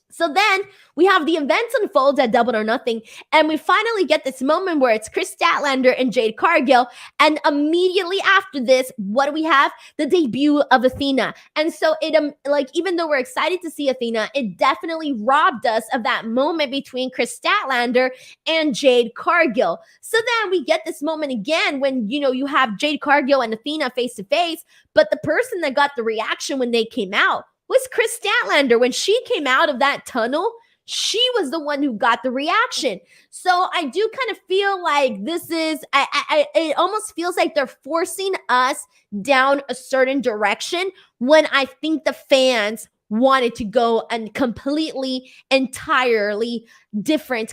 So then we have the events unfold at Double or Nothing, and we finally get this moment where it's Chris Statlander and Jade Cargill, and immediately after this, what do we have? The debut of Athena. And so it, even though we're excited to see Athena, it definitely robbed us of that moment between Chris Statlander and Jade Cargill. So then we get this moment again when, you have Jade Cargill and Athena face to face, but the person that got the reaction when they came out was Chris Statlander. When she came out of that tunnel, she was the one who got the reaction. So I do kind of feel like this is, it almost feels like they're forcing us down a certain direction when I think the fans wanted to go a completely, entirely different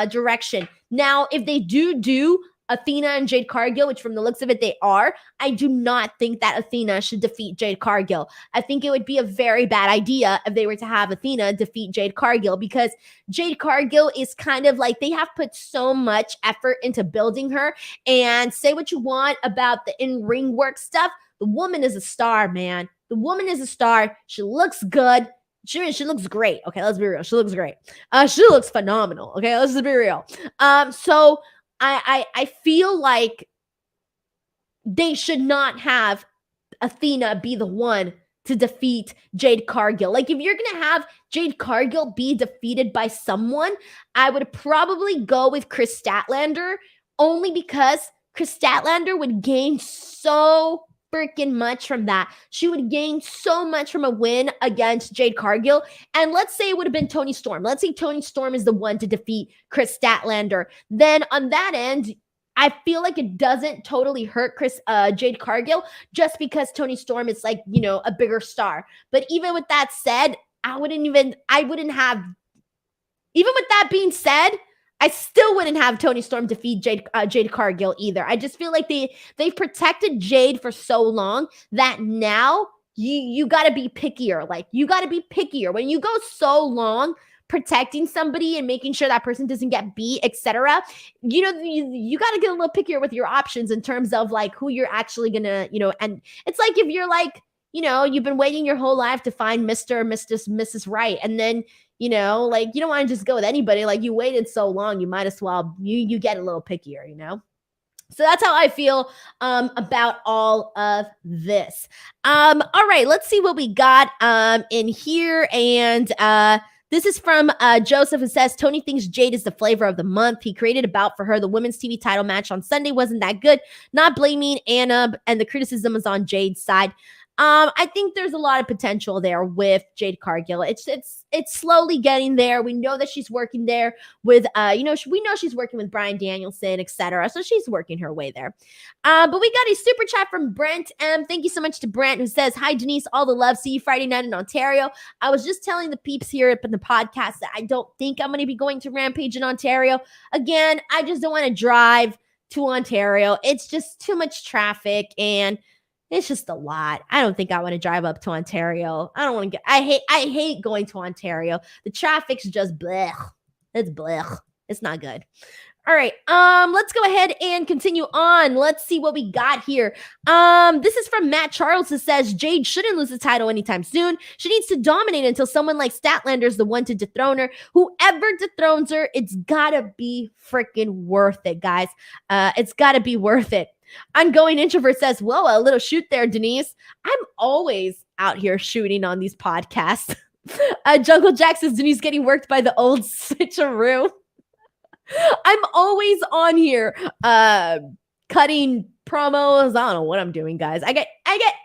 direction. Now, if they do Athena and Jade Cargill, which from the looks of it, they are, I do not think that Athena should defeat Jade Cargill. I think it would be a very bad idea if they were to have Athena defeat Jade Cargill because Jade Cargill is kind of like, they have put so much effort into building her, and say what you want about the in-ring work stuff. The woman is a star, man. The woman is a star. She looks good. She looks great. Okay, let's be real. She looks great. She looks phenomenal. Okay, let's be real. So I feel like they should not have Athena be the one to defeat Jade Cargill. Like, if you're going to have Jade Cargill be defeated by someone, I would probably go with Chris Statlander, only because Chris Statlander would gain so freaking much from that. She would gain so much from a win against Jade Cargill. And let's say it would have been Toni Storm. Let's say Toni Storm is the one to defeat Chris Statlander. Then on that end, I feel like it doesn't totally hurt Jade Cargill just because Toni Storm is like, a bigger star. But even with that said, even with that being said, I still wouldn't have Toni Storm defeat Jade Cargill either. I just feel like they've protected Jade for so long that now you got to be pickier. Like, you got to be pickier. When you go so long protecting somebody and making sure that person doesn't get beat, etc., you got to get a little pickier with your options in terms of like who you're actually gonna, and it's like if you're like, you've been waiting your whole life to find Mr. or Mrs. Right, and then you don't want to just go with anybody. Like, you waited so long, you might as well, you get a little pickier, So that's how I feel about all of this. All right, let's see what we got in here. And this is from Joseph, who says, Tony thinks Jade is the flavor of the month. He created a bout for her. The women's TV title match on Sunday wasn't that good. Not blaming Anna, and the criticism is on Jade's side. I think there's a lot of potential there with Jade Cargill. It's slowly getting there. We know that she's working there with, we know she's working with Bryan Danielson, etc. So she's working her way there. But we got a super chat from Brent M. Thank you so much to Brent, who says, "Hi Denise, all the love. See you Friday night in Ontario. I was just telling the peeps here up in the podcast that I don't think I'm going to be going to Rampage in Ontario. Again, I just don't want to drive to Ontario. It's just too much traffic and it's just a lot. I don't think I want to drive up to Ontario. I don't want to get, I hate going to Ontario. The traffic's just blech. It's blech. It's not good. All right. Let's go ahead and continue on. Let's see what we got here. This is from Matt Charles, who says Jade shouldn't lose the title anytime soon. She needs to dominate until someone like Statlander is the one to dethrone her. Whoever dethrones her, it's gotta be freaking worth it, guys. It's gotta be worth it. Ongoing Introvert says, whoa, a little shoot there, Denise. I'm always out here shooting on these podcasts. Jungle Jack says, Denise getting worked by the old switcheroo. I'm always on here cutting promos. I don't know what I'm doing, guys. I get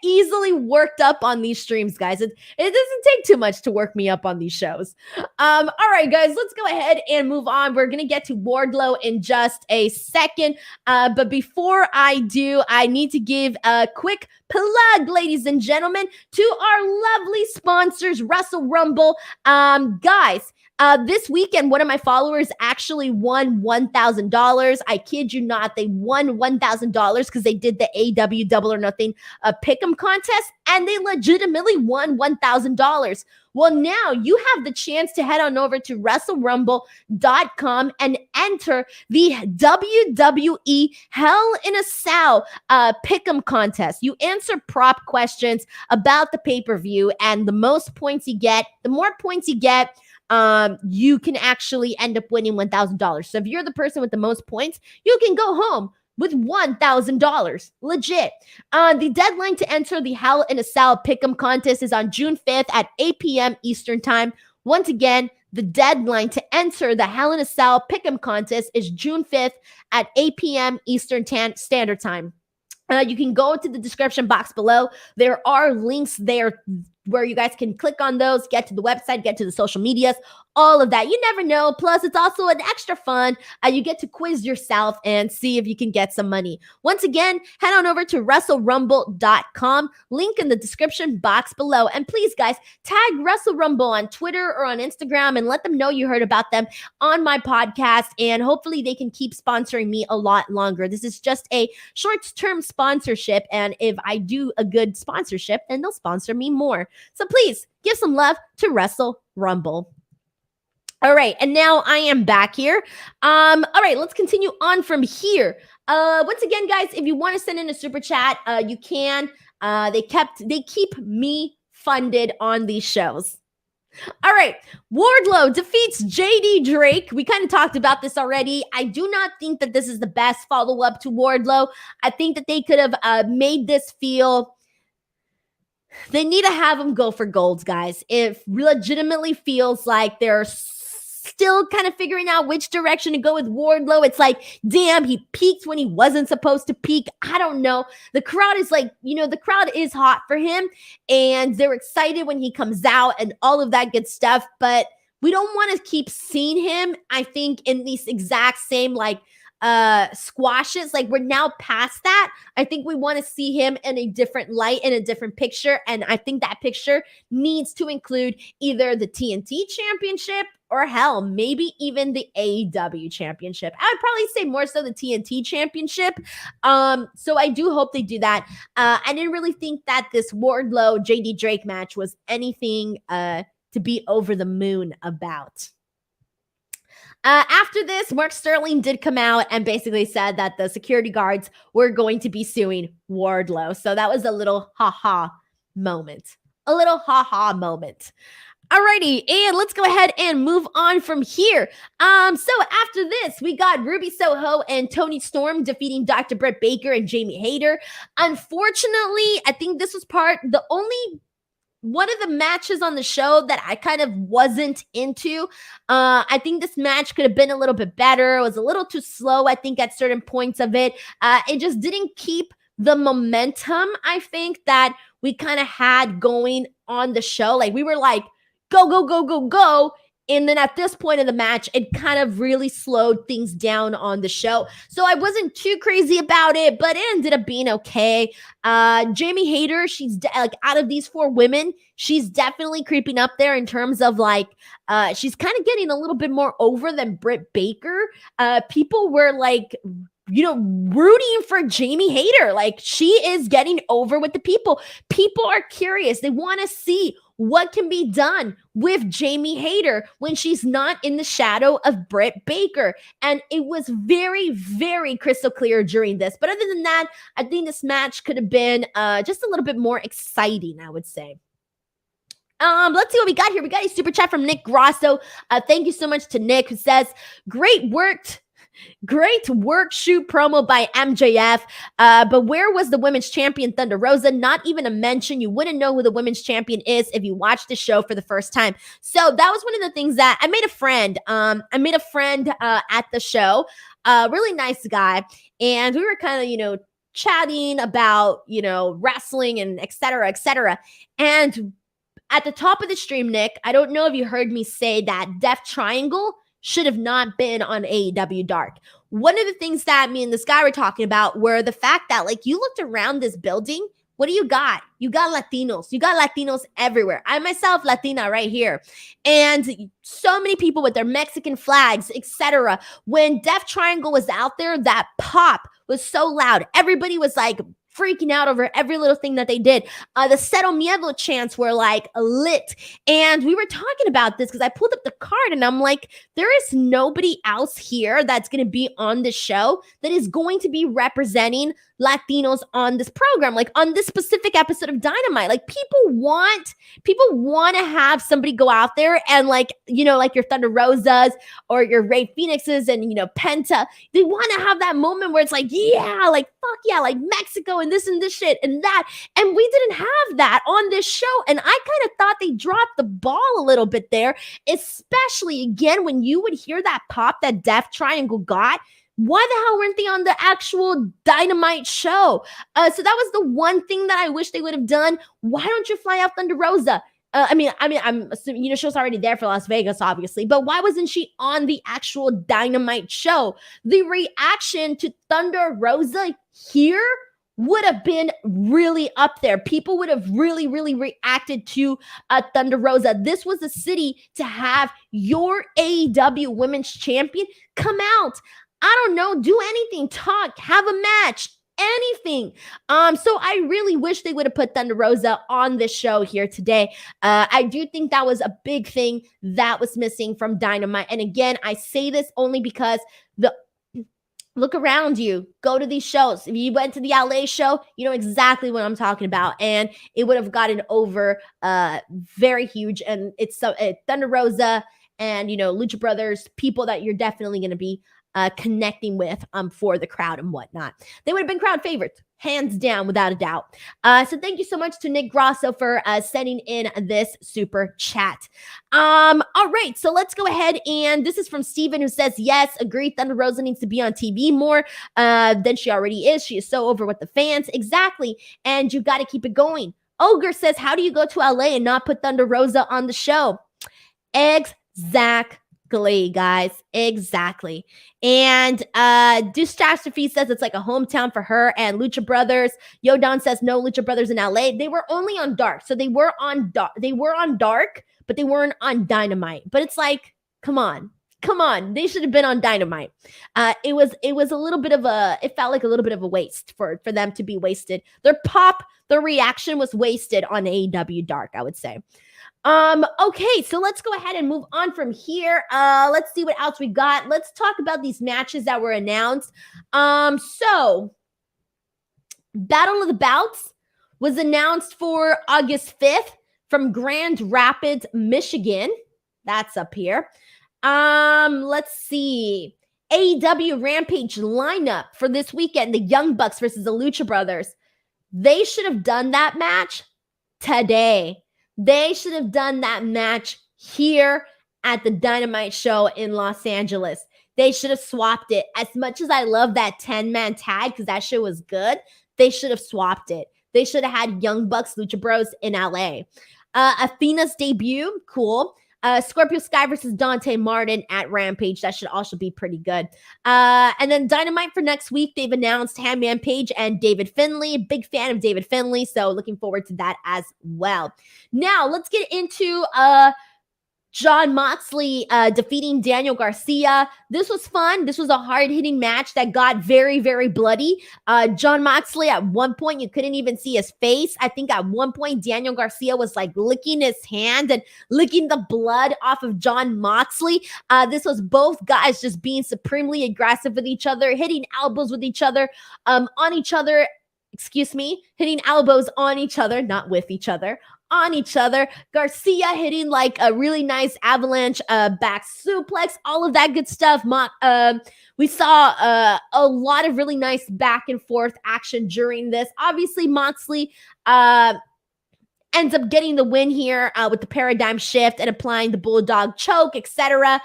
easily worked up on these streams, guys. It doesn't take too much to work me up on these shows. All right, guys, let's go ahead and move on. We're gonna get to Wardlow in just a second. But before I do, I need to give a quick plug, ladies and gentlemen, to our lovely sponsors, Wrestle Rumble. Guys, this weekend, one of my followers actually won $1,000. I kid you not. They won $1,000 because they did the AEW Double or Nothing Pick'em contest, and they legitimately won $1,000. Well, now you have the chance to head on over to WrestleRumble.com and enter the WWE Hell in a Cell Pick'em contest. You answer prop questions about the pay-per-view, and the most points you get, the more points you get, you can actually end up winning $1,000. So if you're the person with the most points, you can go home with $1,000. Legit. The deadline to enter the Hell in a Cell Pick'em contest is on June 5th at 8 p.m. Eastern Time. Once again, the deadline to enter the Hell in a Cell Pick'em contest is June 5th at 8 p.m. Eastern Standard Time. You can go to the description box below. There are links there where you guys can click on those, get to the website, get to the social medias, all of that. You never know. Plus, it's also an extra fun. You get to quiz yourself and see if you can get some money. Once again, head on over to WrestleRumble.com. Link in the description box below. And please, guys, tag Wrestle Rumble on Twitter or on Instagram and let them know you heard about them on my podcast. And hopefully they can keep sponsoring me a lot longer. This is just a short-term sponsorship. And if I do a good sponsorship, then they'll sponsor me more. So please give some love to Wrestle Rumble. All right, and now I am back here. All right, let's continue on from here. Once again, guys, if you want to send in a super chat, you can. They keep me funded on these shows. All right, Wardlow defeats JD Drake. We kind of talked about this already. I do not think that this is the best follow-up to Wardlow. I think that they could have made this feel... They need to have him go for golds, guys. It legitimately feels like they're still kind of figuring out which direction to go with Wardlow. It's like, damn, he peaked when he wasn't supposed to peak. I don't know. The crowd is like, the crowd is hot for him, and they're excited when he comes out and all of that good stuff. But we don't want to keep seeing him, I think, in these exact same, squashes. Like, we're now past that. I think we want to see him in a different light, in a different picture, and I think that picture needs to include either the TNT Championship or hell, maybe even the AEW Championship. I would probably say more so the TNT Championship. So I do hope they do that. I didn't really think that this Wardlow JD Drake match was anything to be over the moon about. After this, Mark Sterling did come out and basically said that the security guards were going to be suing Wardlow. So that was a little ha-ha moment. A little ha-ha moment. Alrighty, and let's go ahead and move on from here. So after this, we got Ruby Soho and Toni Storm defeating Dr. Britt Baker and Jamie Hayter. Unfortunately, I think this was the only one of the matches on the show that I kind of wasn't into. I think this match could have been a little bit better. It was a little too slow, I think, at certain points of it. It just didn't keep the momentum, I think, that we kind of had going on the show. Like we were like, go, go, go, go, go. And then at this point in the match, it kind of really slowed things down on the show. So I wasn't too crazy about it, but it ended up being okay. Jamie Hayter, she's like out of these 4 women, she's definitely creeping up there in terms of like, she's kind of getting a little bit more over than Britt Baker. People were like, rooting for Jamie Hayter. Like she is getting over with the people. People are curious. They want to see what can be done with Jamie Hayter when she's not in the shadow of Britt Baker. And it was very, very crystal clear during this. But other than that, I think this match could have been just a little bit more exciting, I would say. Let's see what we got here. We got a super chat from Nick Grosso. Thank you so much to Nick, who says, Great work shoot promo by MJF. But where was the women's champion Thunder Rosa? Not even a mention. You wouldn't know who the women's champion is if you watched the show for the first time. So that was one of the things that I made a friend. At the show, really nice guy. And we were kind of, chatting about, wrestling and et cetera, et cetera. And at the top of the stream, Nick, I don't know if you heard me say that Death Triangle should have not been on AEW Dark. One of the things that me and this guy were talking about were the fact that, like, you looked around this building, what do you got? You got Latinos. You got Latinos everywhere. I myself, Latina right here. And so many people with their Mexican flags, etc. When Death Triangle was out there, that pop was so loud. Everybody was like freaking out over every little thing that they did. The Cero Miedo chants were like lit. And we were talking about this because I pulled up the card and I'm like, there is nobody else here that's going to be on the show that is going to be representing Latinos on this program, like on this specific episode of Dynamite. Like people want to have somebody go out there and like your Thunder Rosas or your Ray Phoenixes and Penta. They want to have that moment where it's like, yeah, like fuck yeah, like Mexico and this shit and that. And we didn't have that on this show. And I kind of thought they dropped the ball a little bit there, especially again when you would hear that pop that Death Triangle got. Why the hell weren't they on the actual Dynamite show? So that was the one thing that I wish they would have done. Why don't you fly out Thunder Rosa? I'm assuming, she was already there for Las Vegas, obviously, but why wasn't she on the actual Dynamite show? The reaction to Thunder Rosa here would have been really up there. People would have really, really reacted to Thunder Rosa. This was a city to have your AEW Women's Champion come out. I don't know, do anything, talk, have a match, anything. So I really wish they would have put Thunder Rosa on this show here today. I do think that was a big thing that was missing from Dynamite. And again, I say this only because look around you, go to these shows. If you went to the LA show, you know exactly what I'm talking about. And it would have gotten over very huge. And it's Thunder Rosa and, Lucha Brothers, people that you're definitely going to be connecting with for the crowd and whatnot. They would have been crowd favorites, hands down, without a doubt. So thank you so much to Nick Grosso for sending in this super chat. All right, so let's go ahead, and this is from Steven, who says, yes, agree, Thunder Rosa needs to be on TV more than she already is. She is so over with the fans. Exactly, and you got to keep it going. Ogre says, how do you go to LA and not put Thunder Rosa on the show? Exactly. Guys, exactly. And Dustastrophe says it's like a hometown for her and Lucha Brothers. Yodon says no Lucha Brothers in LA. They were only on Dark. So they were on Dark, but they weren't on Dynamite. But it's like, come on. They should have been on Dynamite. It was a little bit of it felt like a little bit of a waste for them to be wasted. Their reaction was wasted on AEW Dark, I would say. Okay, so let's go ahead and move on from here. Let's see what else we got. Let's talk about these matches that were announced. So Battle of the Bouts was announced for August 5th from Grand Rapids, Michigan. That's up here. Let's see. AEW Rampage lineup for this weekend, the Young Bucks versus the Lucha Brothers. They should have done that match today. They should have done that match here at the Dynamite show in Los Angeles. They should have swapped it. As much as I love that 10-man tag because that shit was good, they should have swapped it. they should have had Young Bucks, Lucha Bros in LA. Athena's debut, cool. Scorpio Sky versus Dante Martin at Rampage. That should also be pretty good. And then Dynamite for next week. They've announced Hangman Page and David Finlay. Big fan of David Finlay, so looking forward to that as well. Now, let's get into Jon Moxley defeating Daniel Garcia. This was fun. This was a hard-hitting match that got very, very bloody. Jon Moxley, at one point, you couldn't even see his face. I think at one point, Daniel Garcia was like licking his hand and licking the blood off of Jon Moxley. This was both guys just being supremely aggressive with each other, hitting elbows with each other, hitting elbows on each other, not with each other, on each other. Garcia hitting like a really nice avalanche back suplex, all of that good stuff. We saw a lot of really nice back and forth action during this. Obviously, Moxley ends up getting the win here with the paradigm shift and applying the bulldog choke, etc.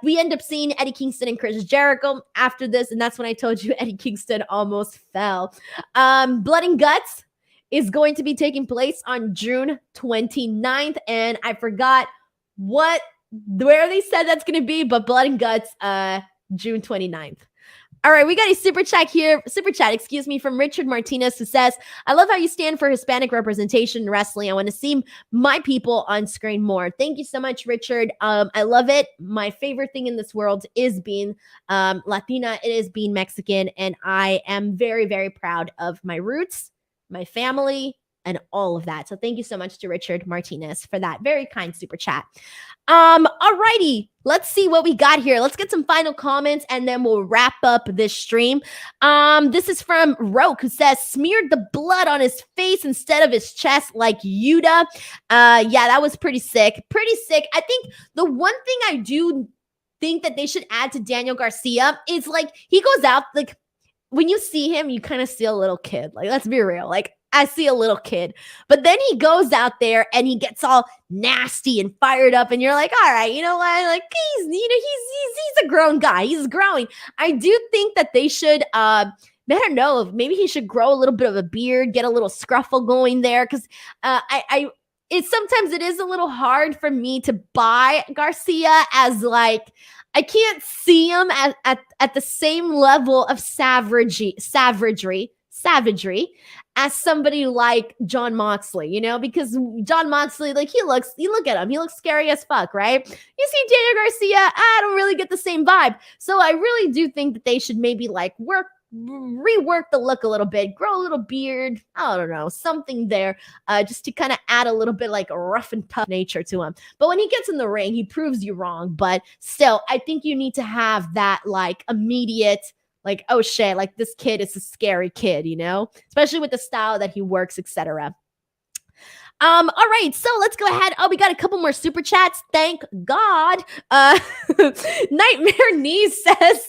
We end up seeing Eddie Kingston and Chris Jericho after this, and that's when I told you Eddie Kingston almost fell. Blood and Guts is going to be taking place on June 29th, and I forgot where they said that's going to be, but Blood and Guts, June 29th. All right, we got a super chat from Richard Martinez, who says, I love how you stand for Hispanic representation in wrestling. I want to see my people on screen more. Thank you so much, Richard. I love it. My favorite thing in this world is being Latina. It is being Mexican, and I am very, very proud of my roots, my family, and all of that. So thank you so much to Richard Martinez for that very kind super chat. Alrighty, let's see what we got here. Let's get some final comments and then we'll wrap up this stream. This is from Roke, who says, smeared the blood on his face instead of his chest like Yuta. Yeah, that was pretty sick. Pretty sick. I think the one thing I do think that they should add to Daniel Garcia is like, he goes out, like, when you see him, you kind of see a little kid. Like, let's be real. Like, I see a little kid. But then he goes out there and he gets all nasty and fired up. And you're like, all right, you know what? Like, he's a grown guy. He's growing. I do think that they should, I don't know, maybe he should grow a little bit of a beard, get a little scruffle going there. Because sometimes it is a little hard for me to buy Garcia as like, I can't see him at the same level of savagery as somebody like Jon Moxley, you know, because Jon Moxley, like you look at him, he looks scary as fuck, right? You see Daniel Garcia, I don't really get the same vibe. So I really do think that they should maybe like rework the look a little bit, grow a little beard, I don't know, something there, just to kind of add a little bit like a rough and tough nature to him. But when he gets in the ring, he proves you wrong. But still, I think you need to have that like immediate, like, oh shit, like this kid is a scary kid, you know, especially with the style that he works, etc. All right, so let's go ahead. Oh, we got a couple more super chats. Thank God. Nightmare Knee says,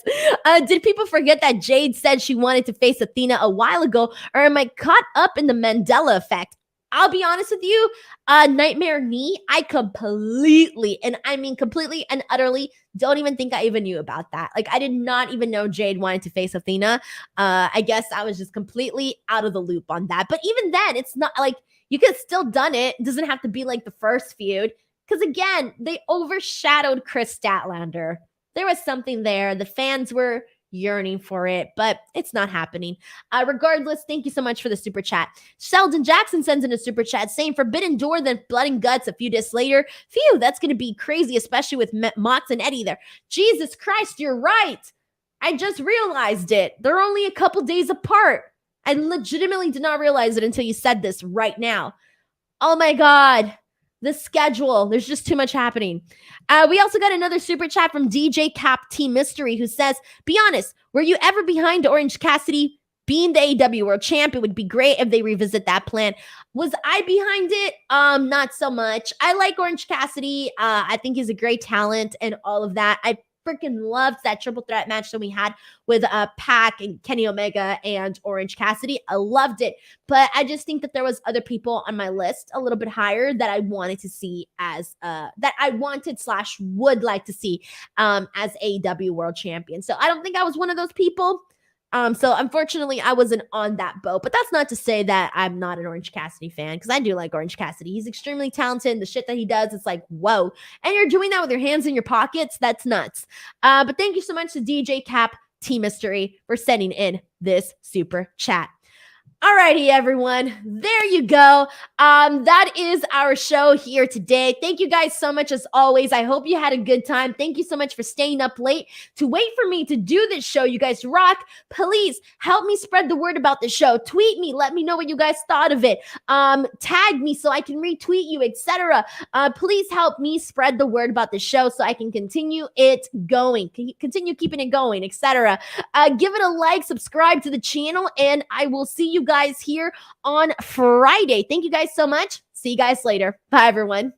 did people forget that Jade said she wanted to face Athena a while ago, or am I caught up in the Mandela effect? I'll be honest with you, Nightmare Knee, I completely and utterly don't even think I even knew about that. Like, I did not even know Jade wanted to face Athena. I guess I was just completely out of the loop on that. But even then, it's not like, you could have still done it. It doesn't have to be like the first feud. Because again, they overshadowed Chris Statlander. There was something there. The fans were yearning for it, but it's not happening. Regardless, thank you so much for the super chat. Sheldon Jackson sends in a super chat saying, Forbidden Door, then Blood and Guts a few days later. Phew, that's going to be crazy, especially with Mox and Eddie there. Jesus Christ, you're right. I just realized it. They're only a couple days apart. I legitimately did not realize it until you said this right now. Oh my God. The schedule. There's just too much happening. We also got another super chat from DJ Cap T Mystery, who says, be honest, were you ever behind Orange Cassidy being the AEW World Champ? It would be great if they revisit that plan. Was I behind it? Not so much. I like Orange Cassidy. I think he's a great talent and all of that. I freaking loved that triple threat match that we had with Pac and Kenny Omega and Orange Cassidy. I loved it, but I just think that there was other people on my list a little bit higher that I wanted to see as that I wanted / would like to see as AEW World Champion. So I don't think I was one of those people, So unfortunately, I wasn't on that boat. But that's not to say that I'm not an Orange Cassidy fan, because I do like Orange Cassidy. He's extremely talented. And the shit that he does, it's like, whoa. And you're doing that with your hands in your pockets. That's nuts. But thank you so much to DJ Cap T Mystery for sending in this super chat. Alrighty, everyone. There you go. That is our show here today. Thank you guys so much as always. I hope you had a good time. Thank you so much for staying up late to wait for me to do this show. You guys rock. Please help me spread the word about the show. Tweet me. Let me know what you guys thought of it. Tag me so I can retweet you, etc. Please help me spread the word about the show so I can continue it going, continue keeping it going, etc. Give it a like, subscribe to the channel, and I will see you guys here on Friday. Thank you guys so much. See you guys later. Bye, everyone.